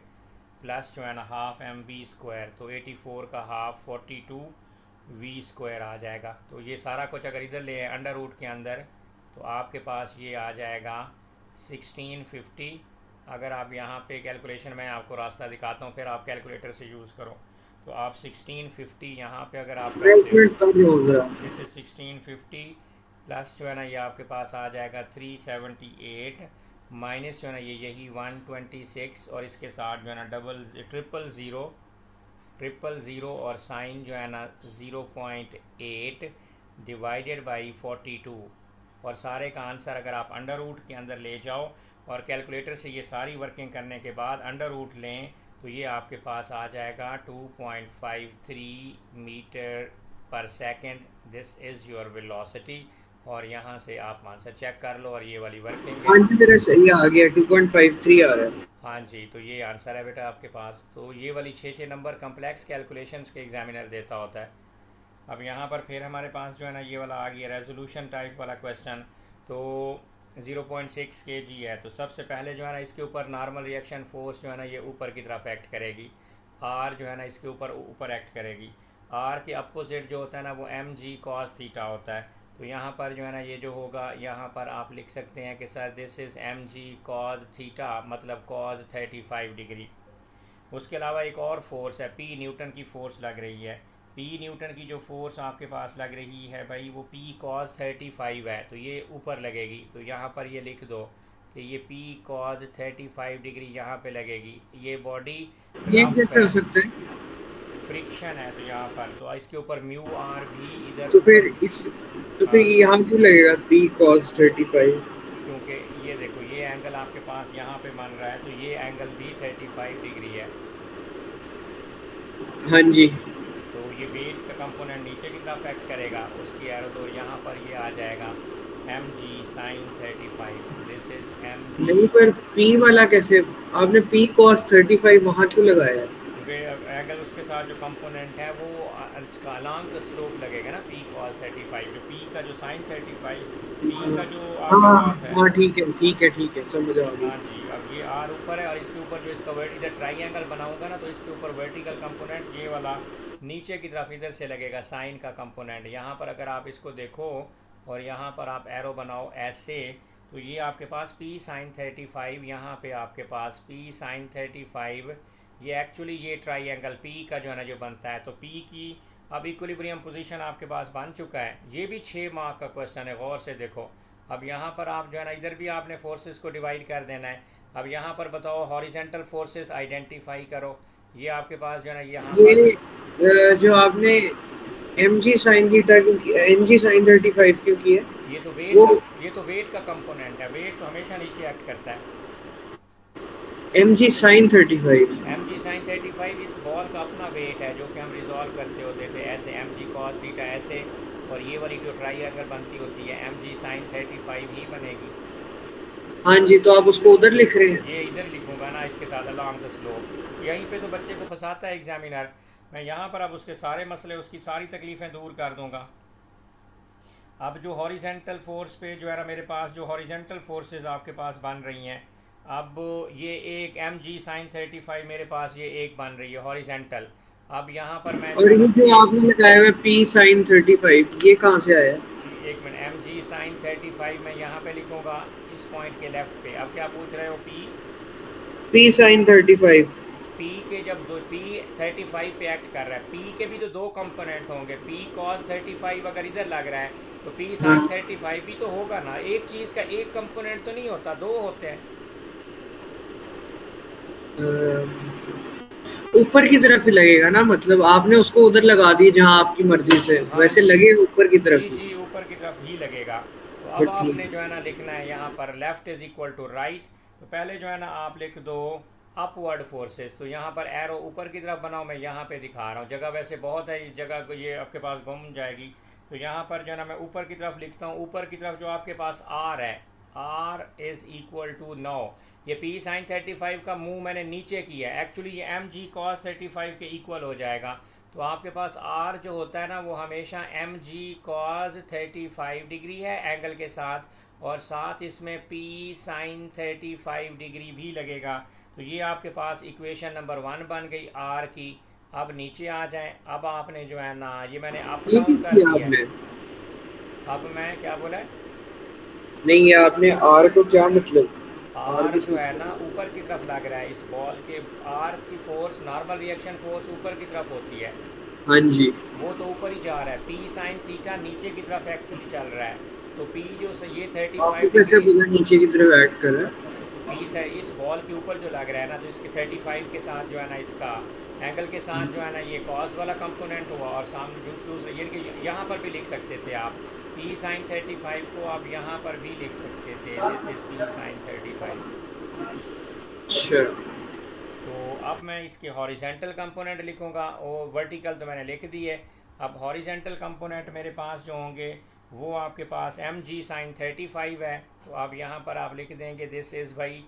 प्लस जो है ना हाफ एम वी स्क्वायर, तो 84 का हाफ 42, वी स्क्वायर आ जाएगा। तो ये सारा कुछ अगर इधर ले अंडर रूट के अंदर तो आपके पास ये आ जाएगा 1650। अगर आप यहाँ पे कैलकुलेशन में आपको रास्ता दिखाता हूँ, फिर आप कैलकुलेटर से यूज़ करो। तो आप 1650 यहाँ पे अगर आप मैं एक करते हो, मिनट कर रहा हूँ जरा। जैसे 1650 प्लस जो है ना ये आपके पास आ जाएगा 378 माइनस जो है ना ये यही 126 और इसके साथ जो है ना डबल ट्रिपल ज़ीरो और साइन जो है ना 0.8 डिवाइडेड बाई 42। और सारे का आंसर अगर आप अंडर रूट के अंदर ले जाओ और कैलकुलेटर से ये सारी वर्किंग करने के बाद अंडर रूट लें तो ये आपके पास आ जाएगा 2.53 मीटर पर second. This is your velocity. और यहाँ से आप आंसर चेक कर लो और ये वाली वर्किंग हाँ है। जी मेरा सही आ गया, 2.53 आ रहा है। हाँ जी, तो ये आंसर है बेटा आपके पास। तो ये वाली 6 नंबर कम्प्लेक्स कैलकुलेशंस के एग्जामिनर देता होता है। अब यहाँ पर फिर हमारे पास जो है ना ये वाला आ गया रेजोल्यूशन टाइप वाला क्वेश्चन। तो 0.6 kg है। तो सबसे पहले जो है ना इसके ऊपर नॉर्मल रिएक्शन फोर्स जो है ना ये ऊपर की तरफ एक्ट करेगी। आर जो है ना इसके ऊपर एक्ट करेगी। आर के अपोजिट जो होता है ना वो एम जी कॉस थीटा होता है। तो यहाँ पर जो है ना ये जो होगा यहाँ पर आप लिख सकते हैं कि sir this is M G cos theta, मतलब कॉज 35 डिग्री। उसके अलावा एक और फोर्स है, पी न्यूटन की फोर्स लग रही है। पी न्यूटन की जो फोर्स आपके पास लग रही है भाई वो पी कॉज 35 है, तो ये ऊपर लगेगी। तो यहाँ पर ये लिख दो कि ये पी कॉज 35 डिग्री यहाँ पे लगेगी। ये बॉडी ये रफ कैसे हो है, सकता है? फ्रिक्शन है, तो यहाँ पर तो इसके ऊपर म्यू आर भी इधर तो ऊपर। फिर इस तो फिर हाँ, यहाँ क्यों लगेगा p cos 35? क्योंकि ये देखो ये एंगल आपके पास यहाँ पे बन रहा है तो ये एंगल भी 35 डिग्री है। हाँ जी। तो ये वेट का कंपोनेंट नीचे की तरफ एक्ट करेगा उसकी एरो, तो यहाँ पर ये आ जाएगा M G sine 35। This is M G. नहीं पर p वाला कैसे? आपने p cos 35 वहाँ क्यों लगाया है? क्योंकि एंगल उसके साथ जो कंपोनेंट है वो इसका अलोंग द स्लोप लगेगा ना पी कॉस 35। जो पी का जो साइन 35, पी का जो आपके हाँ पास है। हाँ ठीक है समझ आ गई। हाँ जी, अब ये आर ऊपर है और इसके ऊपर जो इसका इधर ट्राइंगल बनाऊंगा ना तो इसके ऊपर वर्टिकल कंपोनेंट ये वाला नीचे की तरफ इधर से लगेगा साइन का कंपोनेंट। यहाँ पर अगर आप इसको देखो और यहाँ पर आप एरो बनाओ ऐसे, तो ये आपके पास पी साइन 35, यहाँ पे आपके पास पी साइन 35। ये एक्चुअली ये ट्राइंगल पी का जो है ना जो बनता है, तो पी की अब इक्विलिब्रियम पोजीशन आपके पास बन चुका है। ये भी 6 मार्क का क्वेश्चन है, गौर से देखो। अब यहाँ पर आप जो है ना इधर भी आपने फोर्सेस को डिवाइड कर देना है। अब यहाँ पर बताओ हॉरिजेंटल फोर्सेस आइडेंटिफाई करो। ये आपके पास जो है ना यहाँ पर जो आपने mg sin थीटा क्यों किया, mg sin 35 क्यों किया? ये तो वो वेट का कंपोनेंट है। वेट तो हमेशा नीचे एक्ट करता है। mg sin 35। M G sine 35 इस बॉल का अपना वेट है जो कि हम रिजॉल्व करते होते थे ऐसे एम जी कॉस थीटा ऐसे, और ये वाली जो ट्राइंगल बनती होती है एम जी साइन 35 ही बनेगी। हाँ जी, तो आप उसको उधर लिख रहे हैं? ये इधर लिखूंगा ना इसके साथ अलोंग द स्लोप। यहीं पे तो बच्चे को फंसाता है एग्जामिनर। मैं यहाँ पर अब उसके सारे मसले उसकी सारी तकलीफ़ें दूर कर दूंगा। अब जो हॉरिजेंटल फोर्स पे जो है ना मेरे पास जो हॉरिजेंटल फोर्सेस आपके पास बन रही हैं, अब ये एक एम जी साइन 35 मेरे पास ये एक बन रही है हॉरिजेंटल। अब यहाँ पर मैं जो और है ये ना जो आपने लगाया हुआ p sin 35 ये कहाँ से आया? एक मिनट, एम जी साइन 35 मैं यहाँ पे लिखूँगा इस पॉइंट के लेफ्ट पे। अब क्या पूछ रहे हो? p sin 35। पी के जब दो पी 35 पे एक्ट कर रहा है, पी के भी तो दो कंपोनेंट होंगे। पी कॉस 35 अगर इधर लग रहा है तो पी हाँ साइन 35 भी तो होगा ना। एक चीज़ का एक कंपोनेंट तो नहीं होता, दो होते हैं। ऊपर की तरफ ही लगेगा ना, मतलब आपने उसको उधर लगा दी जहाँ आपकी मर्जी से, हाँ वैसे लगे ऊपर की जी तरफ ही। जी, ऊपर की तरफ ही लगेगा। तो अब बट ठीक आपने जो है ना लिखना है यहाँ पर left is equal to right. तो पहले जो है ना आप लिख दो अपवर्ड फोर्सेस। तो यहाँ पर एरो ऊपर की तरफ बनाओ, मैं यहाँ पे दिखा रहा हूँ। जगह वैसे बहुत है, इस जगह को ये आपके पास गुम जाएगी। तो यहाँ पर जो है ना मैं ऊपर की तरफ लिखता हूँ। ऊपर की तरफ जो आपके पास आर है, आर इज इक्वल टू 9। ये पी साइन 35 का मुंह मैंने नीचे किया है, एक्चुअली ये एम जी कॉस 35 के इक्वल हो जाएगा। तो आपके पास आर जो होता है ना वो हमेशा एम जी कॉस 35 डिग्री है एंगल के साथ, और साथ इसमें पी साइन 35 डिग्री भी लगेगा। तो ये आपके पास इक्वेशन नंबर 1 बन गई आर की। अब नीचे आ जाएं। अब आपने जो है ना ये मैंने अप ये डाउन किस कर किया दिया है। आपने? अब मैं क्या बोला है, नहीं, ये आपने आर को क्या मतलब? आर आर किस जो लिए? है ना ऊपर की तरफ लग रहा है इस बॉल के। आर की फोर्स, नॉर्मल रिएक्शन फोर्स ऊपर की तरफ होती है, हाँ जी। वो तो ऊपर ही जा रहा है। पी साइन थीटा नीचे की तरफ एक्चुअली चल रहा है। तो पी जो ये आपको 35 कैसे डिग्री, पता नीचे की तरफ ऐड कर रहा है? पी से इस बॉल के ऊपर जो लग रहा है ना, तो इसके 35 के साथ जो है ना, इसका एंगल के साथ जो है ना ये कॉस वाला कंपोनेंट हुआ। और सामने दूसरा ये कि यहाँ पर भी लिख सकते थे आप पी साइन 35 को, आप यहाँ पर भी लिख सकते थे दिस इज पी साइन 35। अच्छा। तो अब मैं इसके हॉरिजेंटल कंपोनेंट लिखूंगा, और वर्टिकल तो मैंने लिख दी है। अब हॉरिजेंटल कंपोनेंट मेरे पास जो होंगे वो आपके पास एम जी साइन 35 है। तो अब यहाँ पर आप लिख देंगे दिस इज़ भाई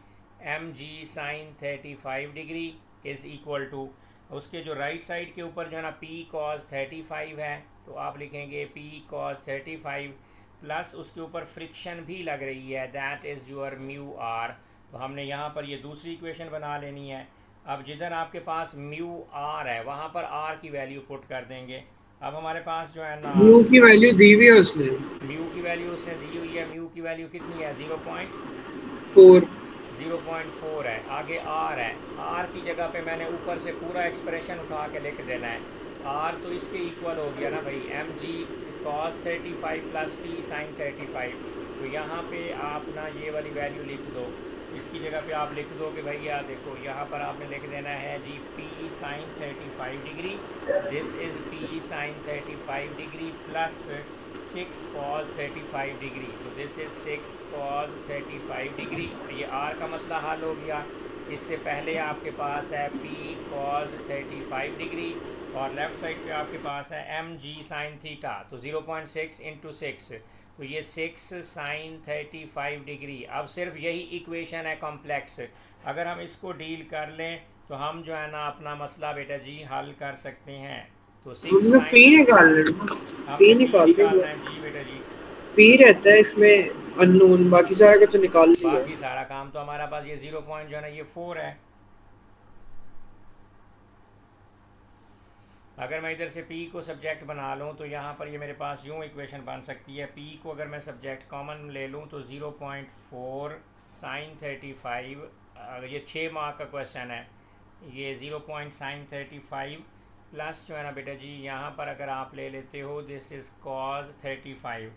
M G sine 35 degree is equal to, उसके जो राइट साइड के ऊपर जो है ना पी कॉस 35 है, तो आप लिखेंगे पी कॉस 35 प्लस उसके ऊपर फ्रिक्शन भी लग रही है, that is your mu R. तो हमने यहाँ पर ये दूसरी इक्वेशन बना लेनी है। अब जिधर आपके पास म्यू आर है वहाँ पर आर की वैल्यू पुट कर देंगे। अब हमारे पास जो है ना म्यू की वैल्यू दी हुई है उसने। म्यू की वैल्यू उसने दी हुई है। म्यू की वैल्यू कितनी है, 4। 0.4 है। आगे आर है, आर की जगह पे मैंने ऊपर से पूरा एक्सप्रेशन उठा के लिख देना है। आर तो इसके इक्वल हो गया ना भाई, M G cos 35 plus P sine 35। तो यहाँ पे आप ना ये वाली वैल्यू लिख दो। इसकी जगह पे आप लिख दो कि भैया देखो यहाँ पर आपने लिख देना है G P sine 35 degree, this is P sine 35 degree plus 6 cos 35 degree. तो दिस इज 6 cos 35 डिग्री। ये आर का मसला हल हो गया। इससे पहले आपके पास है पी cos 35 डिग्री, और लेफ़्ट साइड पे आपके पास है एम जी साइन थीटा। तो 0.6 इंटू 6, तो ये 6 साइन 35 डिग्री। अब सिर्फ यही इक्वेशन है कॉम्प्लेक्स, अगर हम इसको डील कर लें तो हम जो है ना अपना मसला बेटा जी हल कर सकते हैं। तो 6 हमने पी साइन, निकालना है, हमने पी पी निकाल निकालना देंगे। है जी बेटा जी। पी रहता है इसमें अननोन, बाकी सारा का तो निकाल लिया। बाकी सारा काम तो हमारा पास ये 0 पॉइंट जो है ना ये 4 है। अगर मैं इधर से p को सब्जेक्ट बना लूँ तो यहाँ पर ये मेरे पास यूँ इक्वेशन बन सकती है। p को अगर मैं सब्जेक्ट कॉमन ले लूँ तो 0.4 साइन 35, ये 6 मार्क का क्वेश्चन है, ये 0 पॉइंट साइन 35 प्लस जो है ना बेटा जी यहाँ पर अगर आप ले लेते हो this is cos 35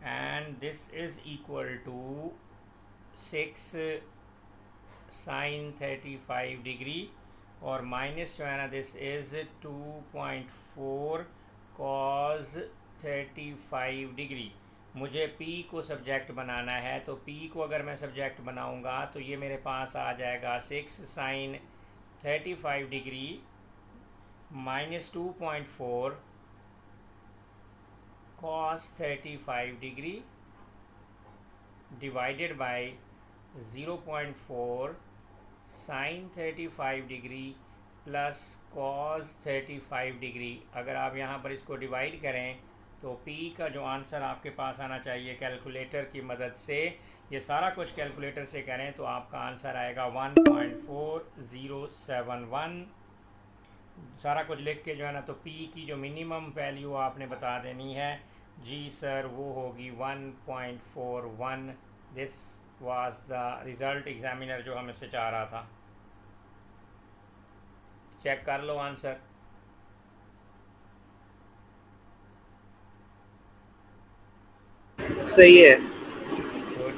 and this is equal to 6 sine 35 degree, और माइनस जो है ना दिस इज़ 2.4 कॉज 35 डिग्री। मुझे p को सब्जेक्ट बनाना है, तो p को अगर मैं सब्जेक्ट बनाऊंगा तो ये मेरे पास आ जाएगा 6 sine 35 degree minus 2.4 cos 35 degree divided by 0.4 sine 35 degree plus cos 35 degree. अगर आप यहाँ पर इसको डिवाइड करें तो p का जो आंसर आपके पास आना चाहिए कैलकुलेटर की मदद से, ये सारा कुछ कैलकुलेटर से करें तो आपका आंसर आएगा 1.4071। सारा कुछ लिख के जो है ना, तो p की जो मिनिमम वैल्यू आपने बता देनी है जी सर, वो होगी 1.41। This was the result examiner जो हमसे चाह रहा था। चेक कर लो आंसर। सही है। गुड।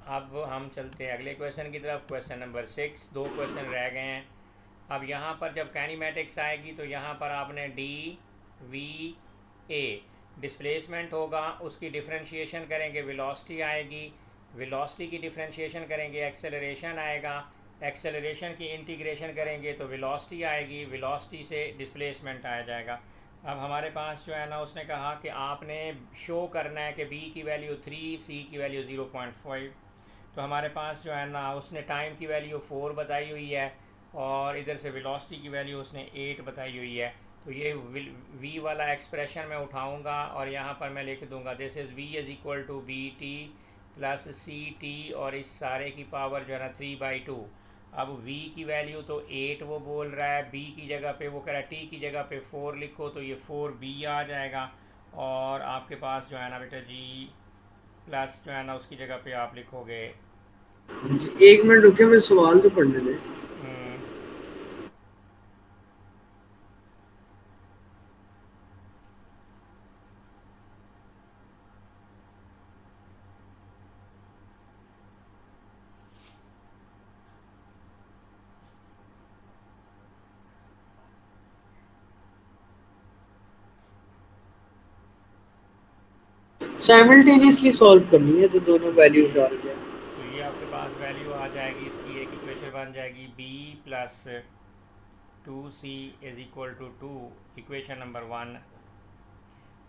अब हम चलते हैं अगले क्वेश्चन की तरफ, क्वेश्चन नंबर 6। 2 क्वेश्चन रह गए हैं। अब यहाँ पर जब काइनेमेटिक्स आएगी तो यहाँ पर आपने डी वी ए डिस्प्लेसमेंट होगा, उसकी डिफरेंशिएशन करेंगे, वेलोसिटी आएगी, वेलोसिटी की डिफरेंशिएशन करेंगे, एक्सेलरेशन आएगा, एक्सेलरेशन की इंटीग्रेशन करेंगे तो वेलोसिटी आएगी, वेलोसिटी से डिस्प्लेसमेंट आ जाएगा। अब हमारे पास जो है ना उसने कहा कि आपने शो करना है कि b की वैल्यू 3, c की वैल्यू 0.5। तो हमारे पास जो है ना उसने टाइम की वैल्यू 4 बताई हुई है, और इधर से वेलोसिटी की वैल्यू उसने 8 बताई हुई है। तो ये v वाला एक्सप्रेशन मैं उठाऊंगा और यहाँ पर मैं लिख दूंगा this is v is equal to B T plus C T, और इस सारे की पावर जो है ना 3/2। अब v की वैल्यू तो 8 वो बोल रहा है, b की जगह पे वो कह रहा है t की जगह पे 4 लिखो, तो ये 4b आ जाएगा। और आपके पास जो है ना बेटा जी प्लस जो है ना उसकी जगह पे आप लिखोगे 1 मिनट रुके, मैं सवाल तो पढ़ने दें। हम्म, साइमल्टेनियसली सॉल्व करनी है तो दोनों वैल्यूज डाल दिया। तो ये आपके पास वैल्यू आ जाएगी, इसकी एक इक्वेशन बन जाएगी b plus 2c is equal to 2, equation number 1।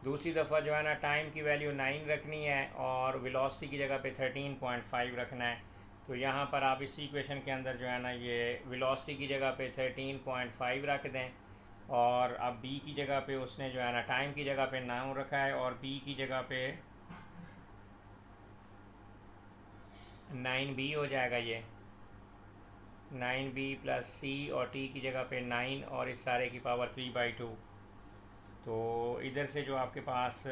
दूसरी दफ़ा जो है ना टाइम की वैल्यू 9 रखनी है और वेलोसिटी की जगह पे 13.5 रखना है। तो यहाँ पर आप इस इक्वेशन के अंदर जो है ना ये वेलोसिटी की जगह पे 13.5 रख दें, और अब b की जगह पे उसने जो है ना टाइम की जगह पे 9 रखा है और b की जगह पे 9b हो जाएगा। ये 9b प्लस c और t की जगह पे 9 और इस सारे की पावर 3/2। तो इधर से जो आपके पास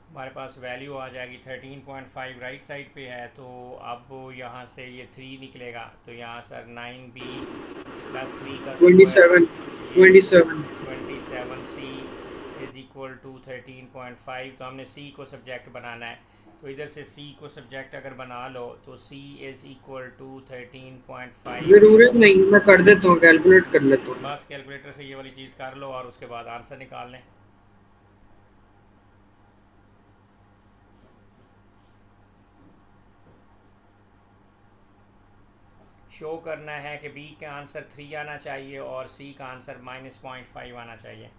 हमारे पास वैल्यू आ जाएगी 13.5 राइट साइड पे है, तो अब यहाँ से ये 3 निकलेगा, तो यहाँ सर 9b प्लस 3 का square 27c is equal to 13.5। तो हमने c को सब्जेक्ट बनाना है, तो इधर से c को सब्जेक्ट अगर बना लो तो c इज इक्वल टू 13.5। जरूरत नहीं, मैं कर देता हूँ, कैलकुलेट कर लेता हूँ। बस कैलकुलेटर से ये वाली चीज़ कर लो और उसके बाद आंसर निकाल लें। शो करना है कि बी का आंसर 3 आना चाहिए और सी का आंसर -0.5 आना चाहिए।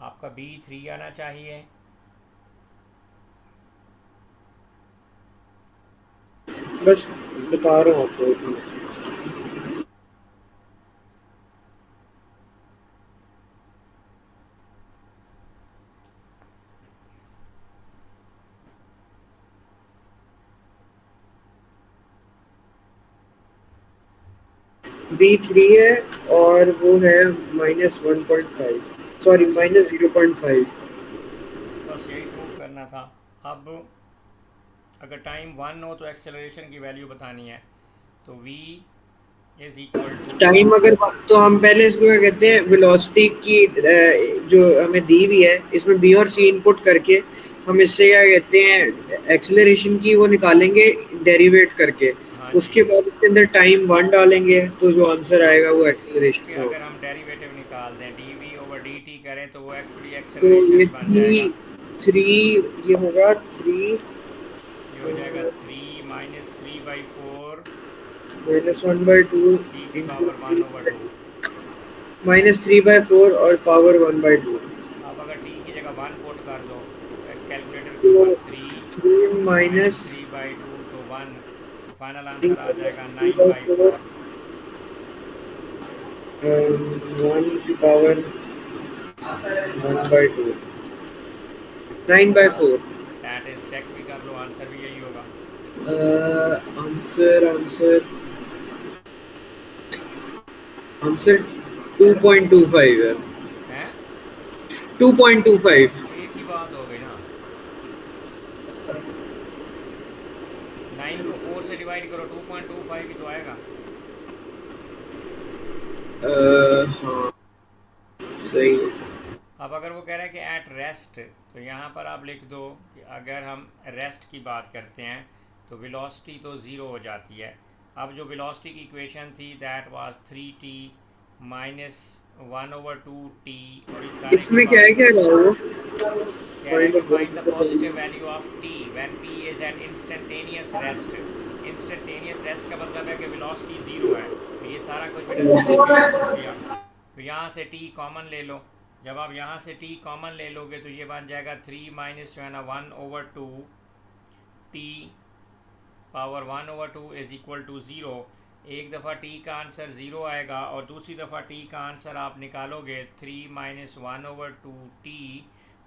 आपका बी 3 आना चाहिए। बस बता रहा हूँ आपको। B3 है और वो है -1.5, सॉरी -0.5। बस यही प्रूव करना था। अब अगर टाइम 1 हो तो एक्सेलरेशन की वैल्यू बतानी है, तो v is equal to time अगर तो हम पहले इसको क्या कहते हैं, वेलोसिटी की जो हमें दी हुई है इसमें b और c इनपुट करके हम इससे क्या कहते हैं एक्सेलरेशन की वो निकालेंगे डेरिवेट करके। हाँ उसके जी, बाद उसके अंदर टाइम 1 डालेंगे तो जो आंसर आएगा वो उसके एक्सेलरेशन अगर होगा। हम डेरिवेटिव निकाल दें dv/dt करें तो वो एक्चुअली तो ये एक्सेलरेशन बन जाएगा। 3 ये होगा 3 ये हो जाएगा 3 - 3/4 -1/2 t की पावर 1/2। -3/4 और पावर 1/2। अब अगर t की जगह 1 पुट कर दो तो कैलकुलेटर के तो ऊपर 3 3 माइनस माइनस 3/2 तो 1, तो फाइनल 3 आंसर आ जाएगा 3/4 9/4। 1 की पावर 1/2 9/4। दैट इज चेक भी कर लो, आंसर भी यही होगा। आंसर आंसर आंसर 2.25 है। हैं 2.25। तो एक ही बात हो गई ना, 9 को 4 से डिवाइड करो 2.25 ही तो आएगा। हाँ सही है। अब अगर वो कह रहा है कि एट रेस्ट, तो यहाँ पर आप लिख दो कि अगर हम रेस्ट की बात करते हैं तो वेलोसिटी तो ज़ीरो हो जाती है। अब जो वेलोसिटी की इक्वेशन थी that was 3t minus 1/2t, और इस सारे इसमें क्या है, क्या रहा वो कह रहा है कि find the positive value of t when p is at instantaneous rest. Instantaneous rest का मतलब है कि वेलोसिटी ज़ीरो है, तो ये सारा कुछ बेटा ज़ीरो किया। तो यहाँ से t कॉमन ले लो, जब आप यहाँ से t कॉमन ले लोगे तो ये बन जाएगा 3 माइनस जो है ना 1/2 t power 1/2 is equal to 0। एक दफ़ा t का आंसर 0 आएगा और दूसरी दफ़ा t का आंसर आप निकालोगे 3 माइनस 1/2 t,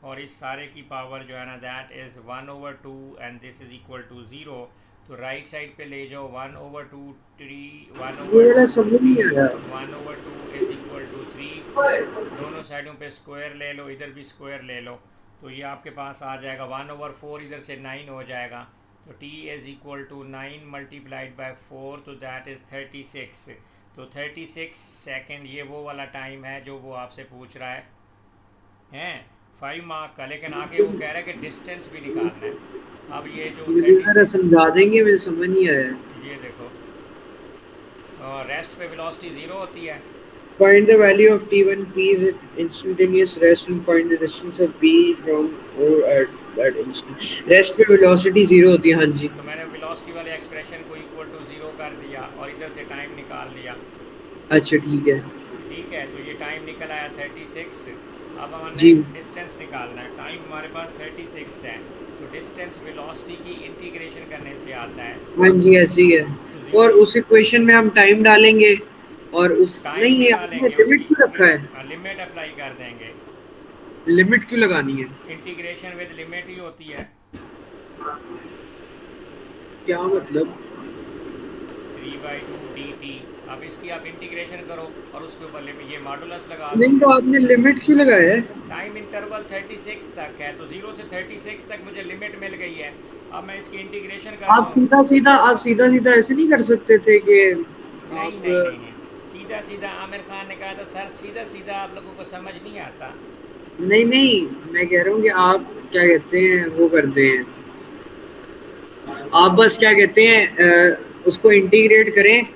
और इस सारे की पावर जो है ना that is 1/2 and this is equal to 0। तो राइट साइड पे ले जाओ 1/2 3 ये वाला 1/2 समझ t नहीं आया। 1/2 इज इक्वल टू 3। दोनों साइडों पे स्क्वायर ले लो, इधर भी स्क्वायर ले लो, तो ये आपके पास आ जाएगा 1/4, इधर से 9 हो जाएगा। तो t is equal to 9 multiplied by 4, तो दैट इज़ 36। तो 36 सेकेंड ये वो वाला टाइम है जो वो आपसे पूछ रहा है 5 मार्क का। लेकिन आगे वो कह रहा है कि डिस्टेंस भी निकालना है। अब ये जो मुझे जरा 36, समझा देंगे, मुझे समझ नहीं आया। ये देखो रेस्ट पे वेलोसिटी 0 होती है। Find the value of t1 p is at instantaneous rest and find the distance of p from or at that instant. Rest पे velocity 0 होती है। हाँ जी। तो मैंने वेलोसिटी वाले एक्सप्रेशन को इक्वल टू 0 कर दिया और इधर से टाइम निकाल लिया। अच्छा ठीक है। ठीक है, तो ये टाइम निकल आया 36। अब हमने जी। डिस्टेंस निकालना है। टाइम हमारे पास 36 है, तो डिस्टेंस वेलोसिटी की इंटीग्रेशन करने से आता है। हाँ जी ऐसे ही है। तो और उस इक्वेशन में हम टाइम डालेंगे और उस टाइम नहीं, ये आपने निकालेंगे, लिमिट उसकी क्यों रखा है? लिमिट अप्लाई कर देंगे। लिमिट क्यों लगानी है? इंटीग्रेशन विद लिमिट ही होती है। क्या मतलब? 3/2 dt। अब इसकी आप इंटीग्रेशन करो और उसके ऊपर लिमिट ये मॉडुलस लगा दो। नहीं तो आपने लिमिट क्यों लगाया है? टाइम इंटरवल 36 तक है, तो 0 से 36 तक मुझे लिमिट मिल गई है। अब मैं इसकी इंटीग्रेशन करता आप हूँ। सीधा सीधा ऐसे नहीं कर सकते थे कि नहीं आप नहीं नहीं नहीं, सीधा सीधा आमिर खान ने कहा था सर सीधा सीधा आप लोगों को समझ नहीं आता। नहीं नहीं, मैं कह रहा हूँ कि आप क्या कहते हैं वो करते हैं, आप बस क्या कहते हैं उसको इंटीग्रेट करें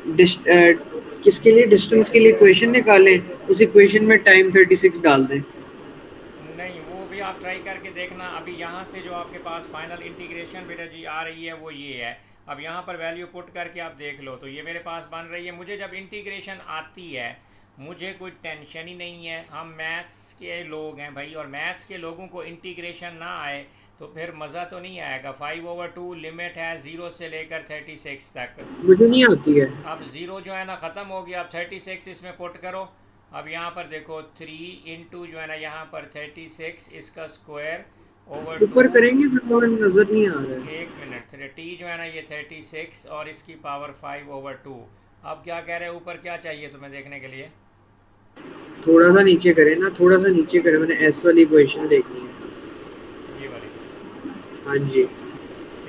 किसके लिए, डिस्टेंस के लिए इक्वेशन निकालें, उस इक्वेशन में टाइम 36 डाल दें। नहीं, वो भी आप ट्राई करके देखना। अभी यहाँ से जो आपके पास फाइनल इंटीग्रेशन बेटा जी आ रही है वो ये है। अब यहाँ पर वैल्यू पुट करके आप देख लो, तो ये मेरे पास बन रही है। मुझे जब इंटीग्रेशन आती है मुझे कोई टेंशन ही नहीं है। हम मैथ्स के लोग हैं भाई, और मैथ्स के लोगों को इंटीग्रेशन ना आए तो फिर मज़ा तो नहीं आएगा। 5/2 लिमिट है 0 से लेकर 36 तक। मुझे नहीं आती है। अब 0 जो है ना ख़त्म हो गया, अब 36 इसमें पुट करो। अब यहाँ पर देखो 3 इंटू जो है ना यहाँ पर 36 इसका स्क्वायर ओवर ऊपर 2। करेंगे तो नजर नहीं आ रहा है। एक मिनट, टी जो है ना ये 36 और इसकी पावर 5/2। अब क्या कह रहे हैं, ऊपर क्या चाहिए तुम्हें देखने के लिए? थोड़ा सा नीचे करें ना, थोड़ा सा नीचे करें, मैंने एस वाली इक्वेशन देखनी है। ये वाली। हाँ जी।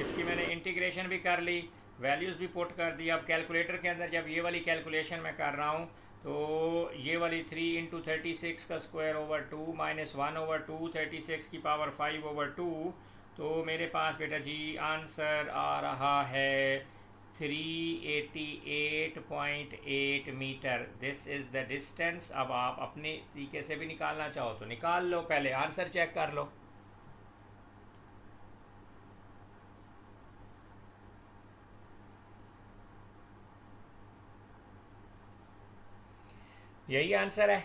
इसकी मैंने इंटीग्रेशन भी कर ली, वैल्यूज़ भी पुट कर दी। अब कैलकुलेटर के अंदर जब ये वाली कैलकुलेशन मैं कर रहा हूँ तो ये वाली 3 इंटू 36 का स्क्वायर ओवर 2 माइनस 1/2 36 की पावर 5/2, तो मेरे पास बेटा जी आंसर आ रहा है 388.8 metre. This is the distance. अब आप अपने तरीके से भी निकालना चाहो तो निकाल लो, पहले आंसर चेक कर लो। यही आंसर है,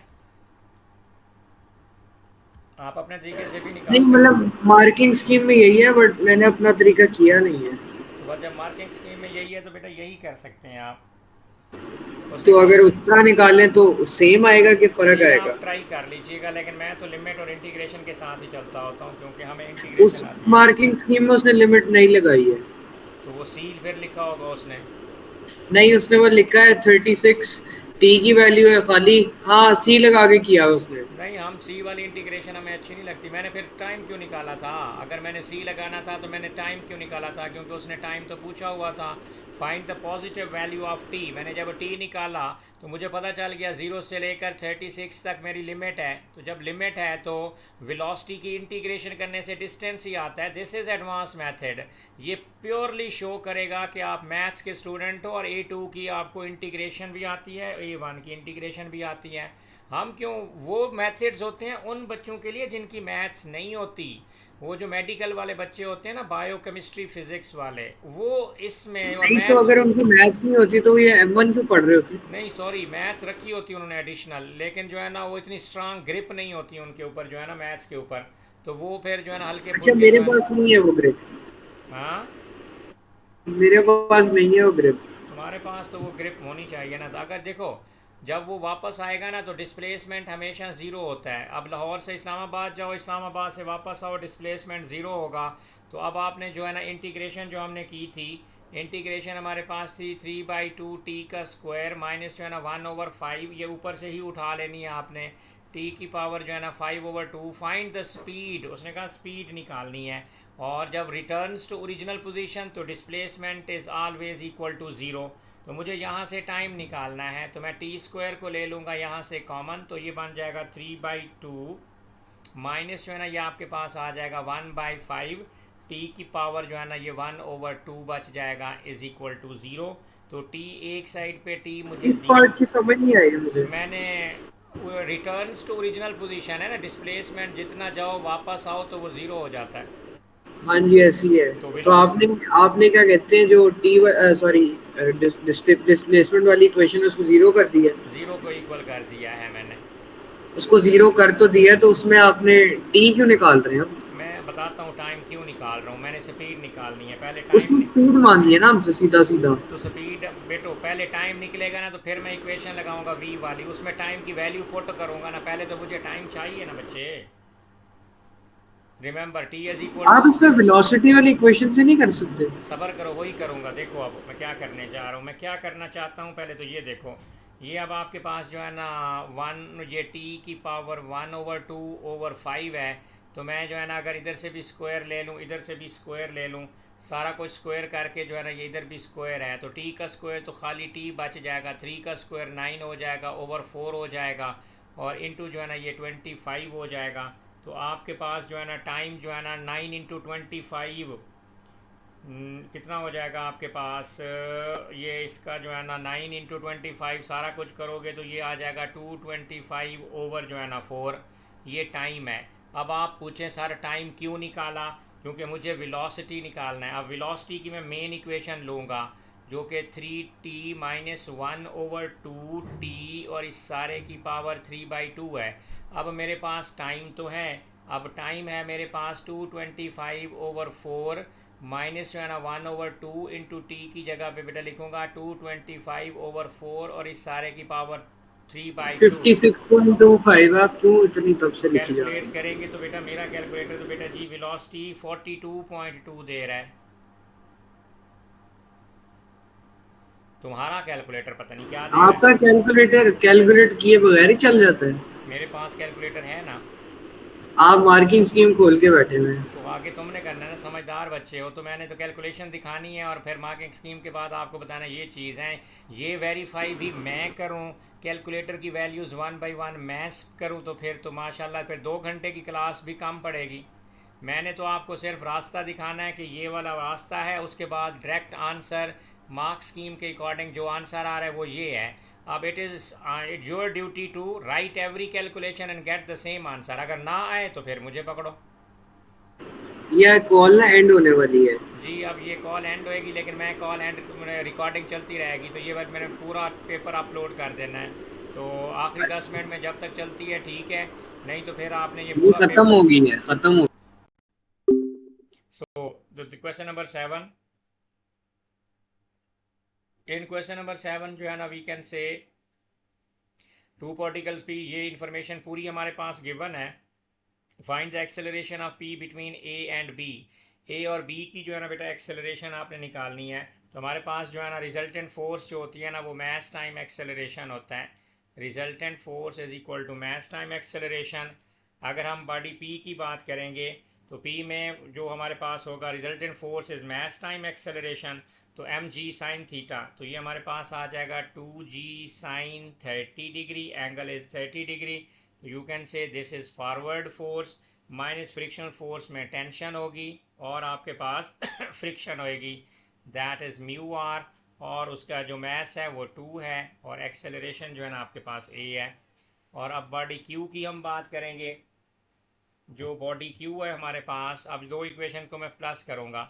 आप अपने तरीके से भी निकाल नहीं सकते मतलब मार्किंग स्कीम में यही है, बट मैंने अपना तरीका किया नहीं है। तो बस जब मार्किंग स्कीम में यही है तो बेटा यही कर सकते हैं आप। तो अगर उस तरह निकालें तो सेम आएगा कि फर्क ये आएगा? आप ट्राई कर लीजिएगा, लेकिन मैं तो लिमिट और इंटीग्रेशन के साथ ही चलता होता हूँ क्योंकि हमें उस इंटीग्रेशन आती है। मार्किंग स्कीम में उसने लिमिट नहीं लगाई है। तो वो सील फिर लिखा होगा उसने। नहीं, उसने वो लिखा है 36 टी की वैल्यू है खाली। हाँ सी लगा के किया उसने। नहीं, हम सी वाली इंटीग्रेशन हमें अच्छी नहीं लगती। मैंने फिर टाइम क्यों निकाला था? अगर मैंने सी लगाना था तो मैंने टाइम क्यों निकाला था? क्योंकि उसने टाइम तो पूछा हुआ था। Find the positive value of T. मैंने जब टी निकाला तो मुझे पता चल गया 0 से लेकर 36 तक मेरी लिमिट है। तो जब लिमिट है तो वेलोसिटी की इंटीग्रेशन करने से डिस्टेंस ही आता है। This is advance method. ये प्योरली शो करेगा कि आप मैथ्स के स्टूडेंट हो और A2 की आपको इंटीग्रेशन भी आती है, A1 की इंटीग्रेशन भी आती है। हम क्यों, वो मेथड्स होते हैं उन बच्चों के लिए जिनकी मैथ्स नहीं होती। वो जो मेडिकल वाले बच्चे होते हैं ना, बायो केमिस्ट्री फिजिक्स वाले, वो इसमें और नहीं तो मैथ्स। अगर उनकी मैथ्स नहीं होती तो ये M1 क्यों पढ़ रहे होते? नहीं सॉरी, मैथ्स रखी होती है उन्होंने एडिशनल, लेकिन जो है ना वो इतनी स्ट्रांग ग्रिप नहीं होती है उनके ऊपर, जो है ना मैथ्स के ऊपर। तो वो फिर जो है ना हल्के अच्छा, फुल्के मेरे जो है। पास नहीं है वो ग्रिप। हाँ, मेरे पास नहीं है वो ग्रिप। तुम्हारे पास तो वो ग्रिप होनी चाहिए ना। तो अगर देखो, जब वो वापस आएगा ना तो डिस्प्लेसमेंट हमेशा ज़ीरो होता है। अब लाहौर से इस्लामाबाद जाओ, इस्लामाबाद से वापस आओ, डिस्प्लेसमेंट ज़ीरो होगा। तो अब आपने जो है ना इंटीग्रेशन जो हमने की थी, इंटीग्रेशन हमारे पास थी 3/2 टी का स्क्वायर माइनस जो है ना 1/5, ये ऊपर से ही उठा लेनी है आपने। टी की पावर जो है ना 5/2, फाइंड द स्पीड, उसने कहा स्पीड निकालनी है। और जब रिटर्न्स टू ओरिजिनल पोजीशन तो displacement is always equal to zero. तो मुझे यहाँ से टाइम निकालना है, तो मैं टी स्क्वायर को ले लूँगा यहाँ से कॉमन, तो ये बन जाएगा 3/2 माइनस जो है ना ये आपके पास आ जाएगा 1/5। टी की पावर जो है ना ये 1/2 बच जाएगा, इज़ इक्वल टू ज़ीरो। तो टी एक साइड पे टी मुझे इस ज़ीरो। पार्ट की समझ नहीं आई मुझे। मैंने रिटर्न्स टू ओरिजिनल पोजीशन है ना, डिस्प्लेसमेंट जितना जाओ वापस आओ तो वो ज़ीरो हो जाता है। हाँ जी, ऐसी है। तो तो वेलोस आपने आपने क्या कहते हैं जो टी सॉरी डिस्प्लेसमेंट वाली इक्वेशन है उसको जीरो कर दिया। ज़ीरो को इक्वल कर दिया है मैंने। उसको जीरो कर तो दिया, तो उसमें आपने टी क्यों निकाल रहे हैं? मैं बताता हूँ टाइम क्यों निकाल रहा हूँ। मैंने स्पीड निकालनी है, पहले टाइम। उसने स्पीड मांगी है ना हमसे सीधा सीधा। तो स्पीड बेटो पहले टाइम निकलेगा ना तो फिर मैं इक्वेशन लगाऊंगा वी वाली, उसमें टाइम की वैल्यू पुट करूंगा ना। पहले तो मुझे टाइम चाहिए ना बच्चे। रिमेंबर टी इज इक्वल आप टू। इसमें वेलोसिटी वाली इक्वेशन से नहीं कर सकते? सबर करो, वही करूंगा। देखो अब मैं क्या करने जा रहा हूँ, मैं क्या करना चाहता हूँ पहले तो ये देखो। ये अब आपके पास जो है ना वन, ये टी की पावर 1/2/5 है। तो मैं जो है ना अगर इधर से भी स्क्वायर ले लूँ, इधर से भी स्क्वायर ले लूँ, सारा कुछ स्क्वायर करके जो है ना ये इधर भी स्क्वायर है, तो टी का स्क्वायर तो खाली टी बच जाएगा, 3 का स्क्वायर 9 हो जाएगा, ओवर 4 हो जाएगा, और इंटू जो है ना ये 25 हो जाएगा। तो आपके पास जो है ना टाइम जो है ना 9 × 25 कितना हो जाएगा आपके पास। ये इसका जो है ना 9 × 25 सारा कुछ करोगे तो ये आ जाएगा 225 ओवर जो है ना 4। ये टाइम है। अब आप पूछें सर टाइम क्यों निकाला, क्योंकि मुझे वेलोसिटी निकालना है। अब वेलोसिटी की मैं मेन इक्वेशन लूँगा जो कि 3t - 1/2t और इस सारे की पावर 3/2 है। अब मेरे पास टाइम तो है, अब टाइम है मेरे पास 225/4 माइनस जो है ना 1/2 इंटू टी की जगह पे बेटा लिखूंगा 225/4 और इस सारे की पावर 3/2। 56.25। आप क्यों इतनी तब से लिखी जा रही कैलकुलेट है? करेंगे तो बेटा मेरा कैलकुलेटर तो बेटा जी वेलोसिटी 42.2 दे रहा है। तुम्हारा कैलकुलेटर पता नहीं क्या दे रहा आपका है। कैलकुलेटर कैलकुलेट किए बगैर ही चल जाता है। मेरे पास कैलकुलेटर है ना। आप मार्किंग स्कीम खोल के बैठे हुए हैं। तो आगे तुमने करना है ना, समझदार बच्चे हो तो मैंने तो कैलकुलेशन दिखानी है और फिर मार्किंग स्कीम के बाद आपको बताना ये चीज़ है। ये वेरीफाई भी मैं करूं, कैलकुलेटर की वैल्यूज़ 1/1 मैं करूं, तो फिर तो माशाल्लाह फिर 2 घंटे की क्लास भी कम पड़ेगी। मैंने तो आपको सिर्फ रास्ता दिखाना है कि ये वाला रास्ता है, उसके बाद डायरेक्ट आंसर मार्क्स स्कीम के अकॉर्डिंग जो आंसर आ रहा है वो ये है। अब it your duty to write every calculation and get the same answer. अगर ना आए तो फिर मुझे पकड़ो। यह कॉल ना एंड होने वाली है। जी अब ये कॉल एंड होएगी, लेकिन मैं कॉल एंड रिकॉर्डिंग चलती रहेगी, तो ये बात मैंने पूरा पेपर अपलोड कर देना है। तो आखिरी 10 मिनट में जब तक चलती है ठीक है, नहीं तो फिर आपने ये ये पूरा खत्म पेपर। हो गई है, खत्म हो। So question number 7, in question number 7 जो है ना we can say two particles P, ये इंफॉर्मेशन पूरी हमारे पास गिवन है। Find the acceleration of P between A and B. A और बी की जो है ना बेटा एक्सेलरेशन आपने निकालनी है। तो हमारे पास जो है ना रिजल्टेंट फोर्स जो होती है ना वो मास टाइम एक्सेलरेशन होता है। Resultant force is equal to mass time acceleration. अगर हम बॉडी पी की बात करेंगे तो पी में जो हमारे पास होगा resultant force is mass time acceleration, तो एम जी साइन थीटा, तो ये हमारे पास आ जाएगा 2g sin 30 degree, angle is 30 degree. तो you can say this is forward force minus frictional force में टेंशन होगी और आपके पास फ्रिक्शन होएगी, दैट इज़ म्यू आर। और उसका जो मास है वो 2 है और एक्सेलरेशन जो है ना आपके पास ए है। और अब बॉडी क्यू की हम बात करेंगे। जो बॉडी क्यू है हमारे पास, अब दो इक्वेशन को मैं प्लस करूँगा।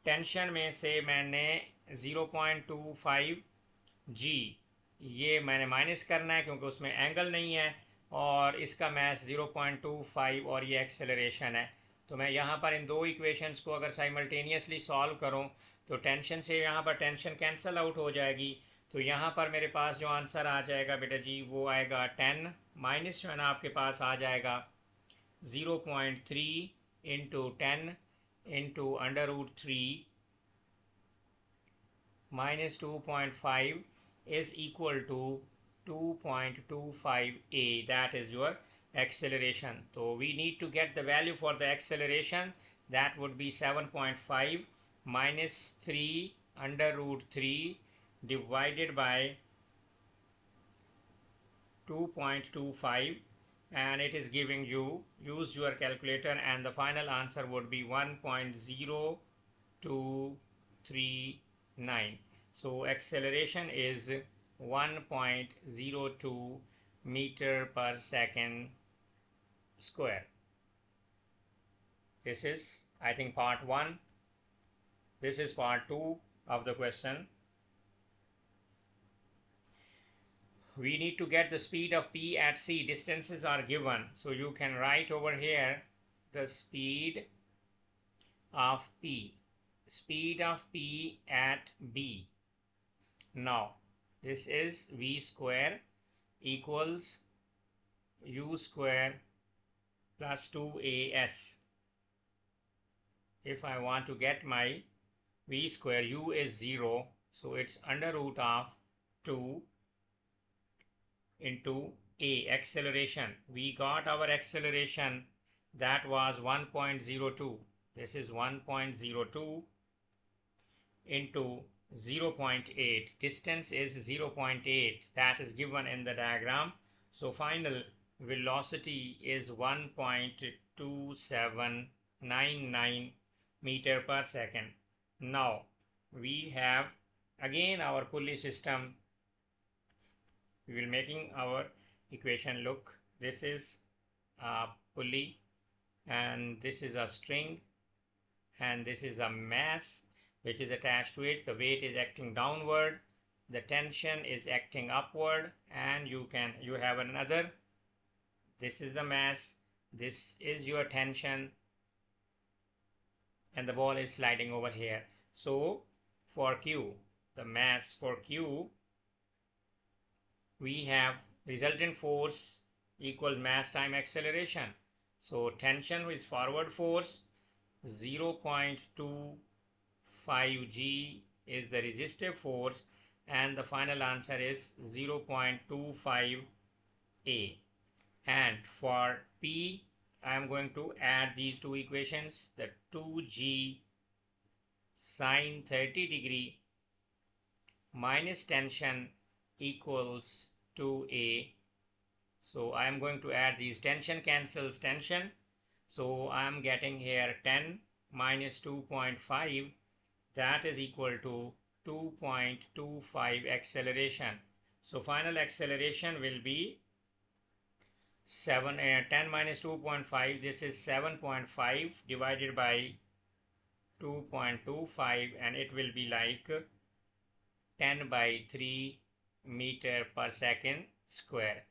टेंशन में से मैंने 0.25 जी ये मैंने माइनस करना है क्योंकि उसमें एंगल नहीं है, और इसका मैथ 0.25 और ये एक्सेलरेशन है। तो मैं यहाँ पर इन दो इक्वेशंस को अगर साइमल्टेनियसली सॉल्व करूँ तो टेंशन से यहाँ पर टेंशन कैंसिल आउट हो जाएगी। तो यहाँ पर मेरे पास जो आंसर आ जाएगा बेटा जी वो आएगा 10 माइनस जो है ना आपके पास आ जाएगा 0.3 into 10 into √3 minus 2.5 is equal to 2.25 a. That is your acceleration. So we need to get the value for the acceleration. That would be 7.5 minus 3 √3 divided by 2.25, and it is giving you, use your calculator, and the final answer would be 1.0239. So acceleration is 1.02 meter per second square. This is, I think, part 1. This is part 2 of the question. We need to get the speed of P at C. Distances are given, so you can write over here the speed of P. Speed of P at B. Now this is V square equals U square plus 2AS. If I want to get my V square, U is 0, so it's under root of 2 into A, acceleration. We got our acceleration, that was 1.02. This is 1.02 into 0.8. Distance is 0.8. That is given in the diagram. So final velocity is 1.2799 meter per second. Now we have again our pulley system. We will making our equation look. This is a pulley, and this is a string, and this is a mass which is attached to it. The weight is acting downward, the tension is acting upward, and you have another, this is the mass, this is your tension, and the ball is sliding over here. So for Q, the mass for Q, we have resultant force equals mass time acceleration. So tension is forward force, 0.25 g is the resistive force, and the final answer is 0.25 a. And for P, I am going to add these two equations, the 2g sine 30 degree minus tension equals 2a. So I am going to add these, tension cancels tension, so I am getting here 10 minus 2.5, that is equal to 2.25 acceleration. So final acceleration will be 10 minus 2.5, this is 7.5 divided by 2.25, and it will be like 10 by 3 meter per second square.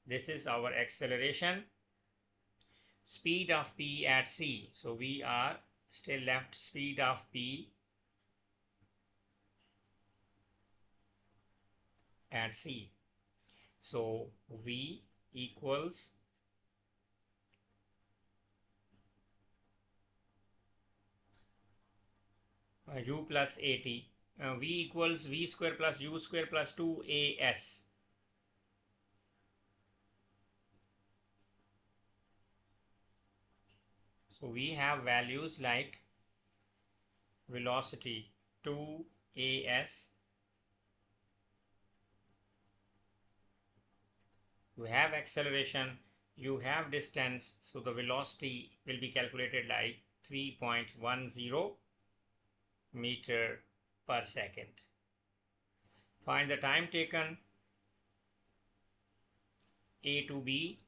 This is our acceleration. Speed of P at C. So we are still left speed of P at C. So V equals U plus AT. V equals V square plus U square plus 2AS. So we have values like velocity 2AS, you have acceleration, you have distance, so the velocity will be calculated like 3.10 meter per second. Find the time taken A to B.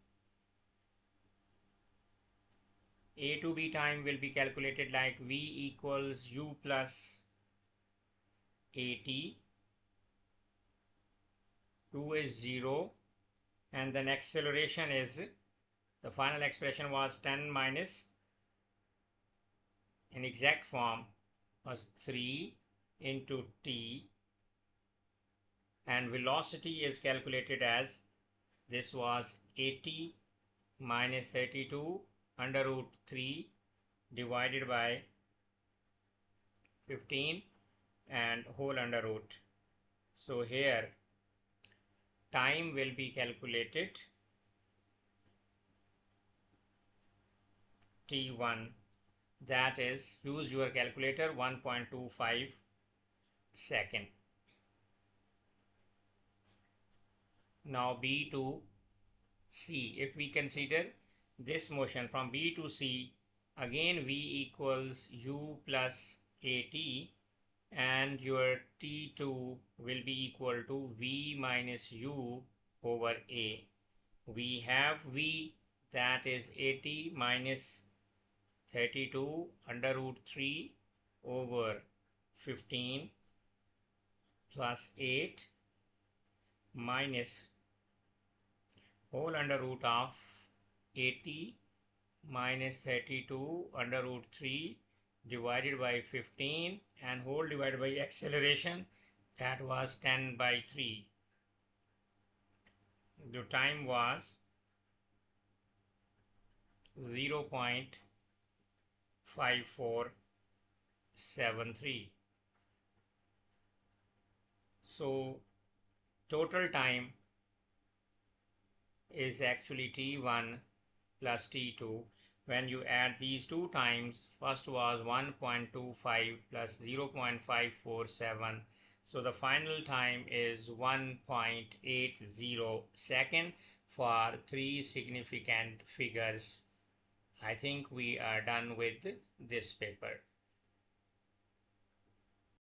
A to B time will be calculated like V equals U plus AT. 2 is 0, and then acceleration is, the final expression was 10 minus, in exact form was 3 into t, and velocity is calculated as, this was 80 minus 32 under root 3 divided by 15 and whole under root. So here time will be calculated t1, that is, use your calculator, 1.25 second. Now B to C, if we consider this motion from B to C, again V equals U plus AT, and your T2 will be equal to V minus U over A. We have V, that is 80 minus 32 under root 3 over 15 plus 8 minus whole under root of 80 minus 32 under root 3 divided by 15 and whole divided by acceleration, that was 10 by 3. The time was 0.5473. So total time is actually T1 plus T2. When you add these two times, first was 1.25 plus 0.547. So the final time is 1.80 second for 3 significant figures. I think we are done with this paper.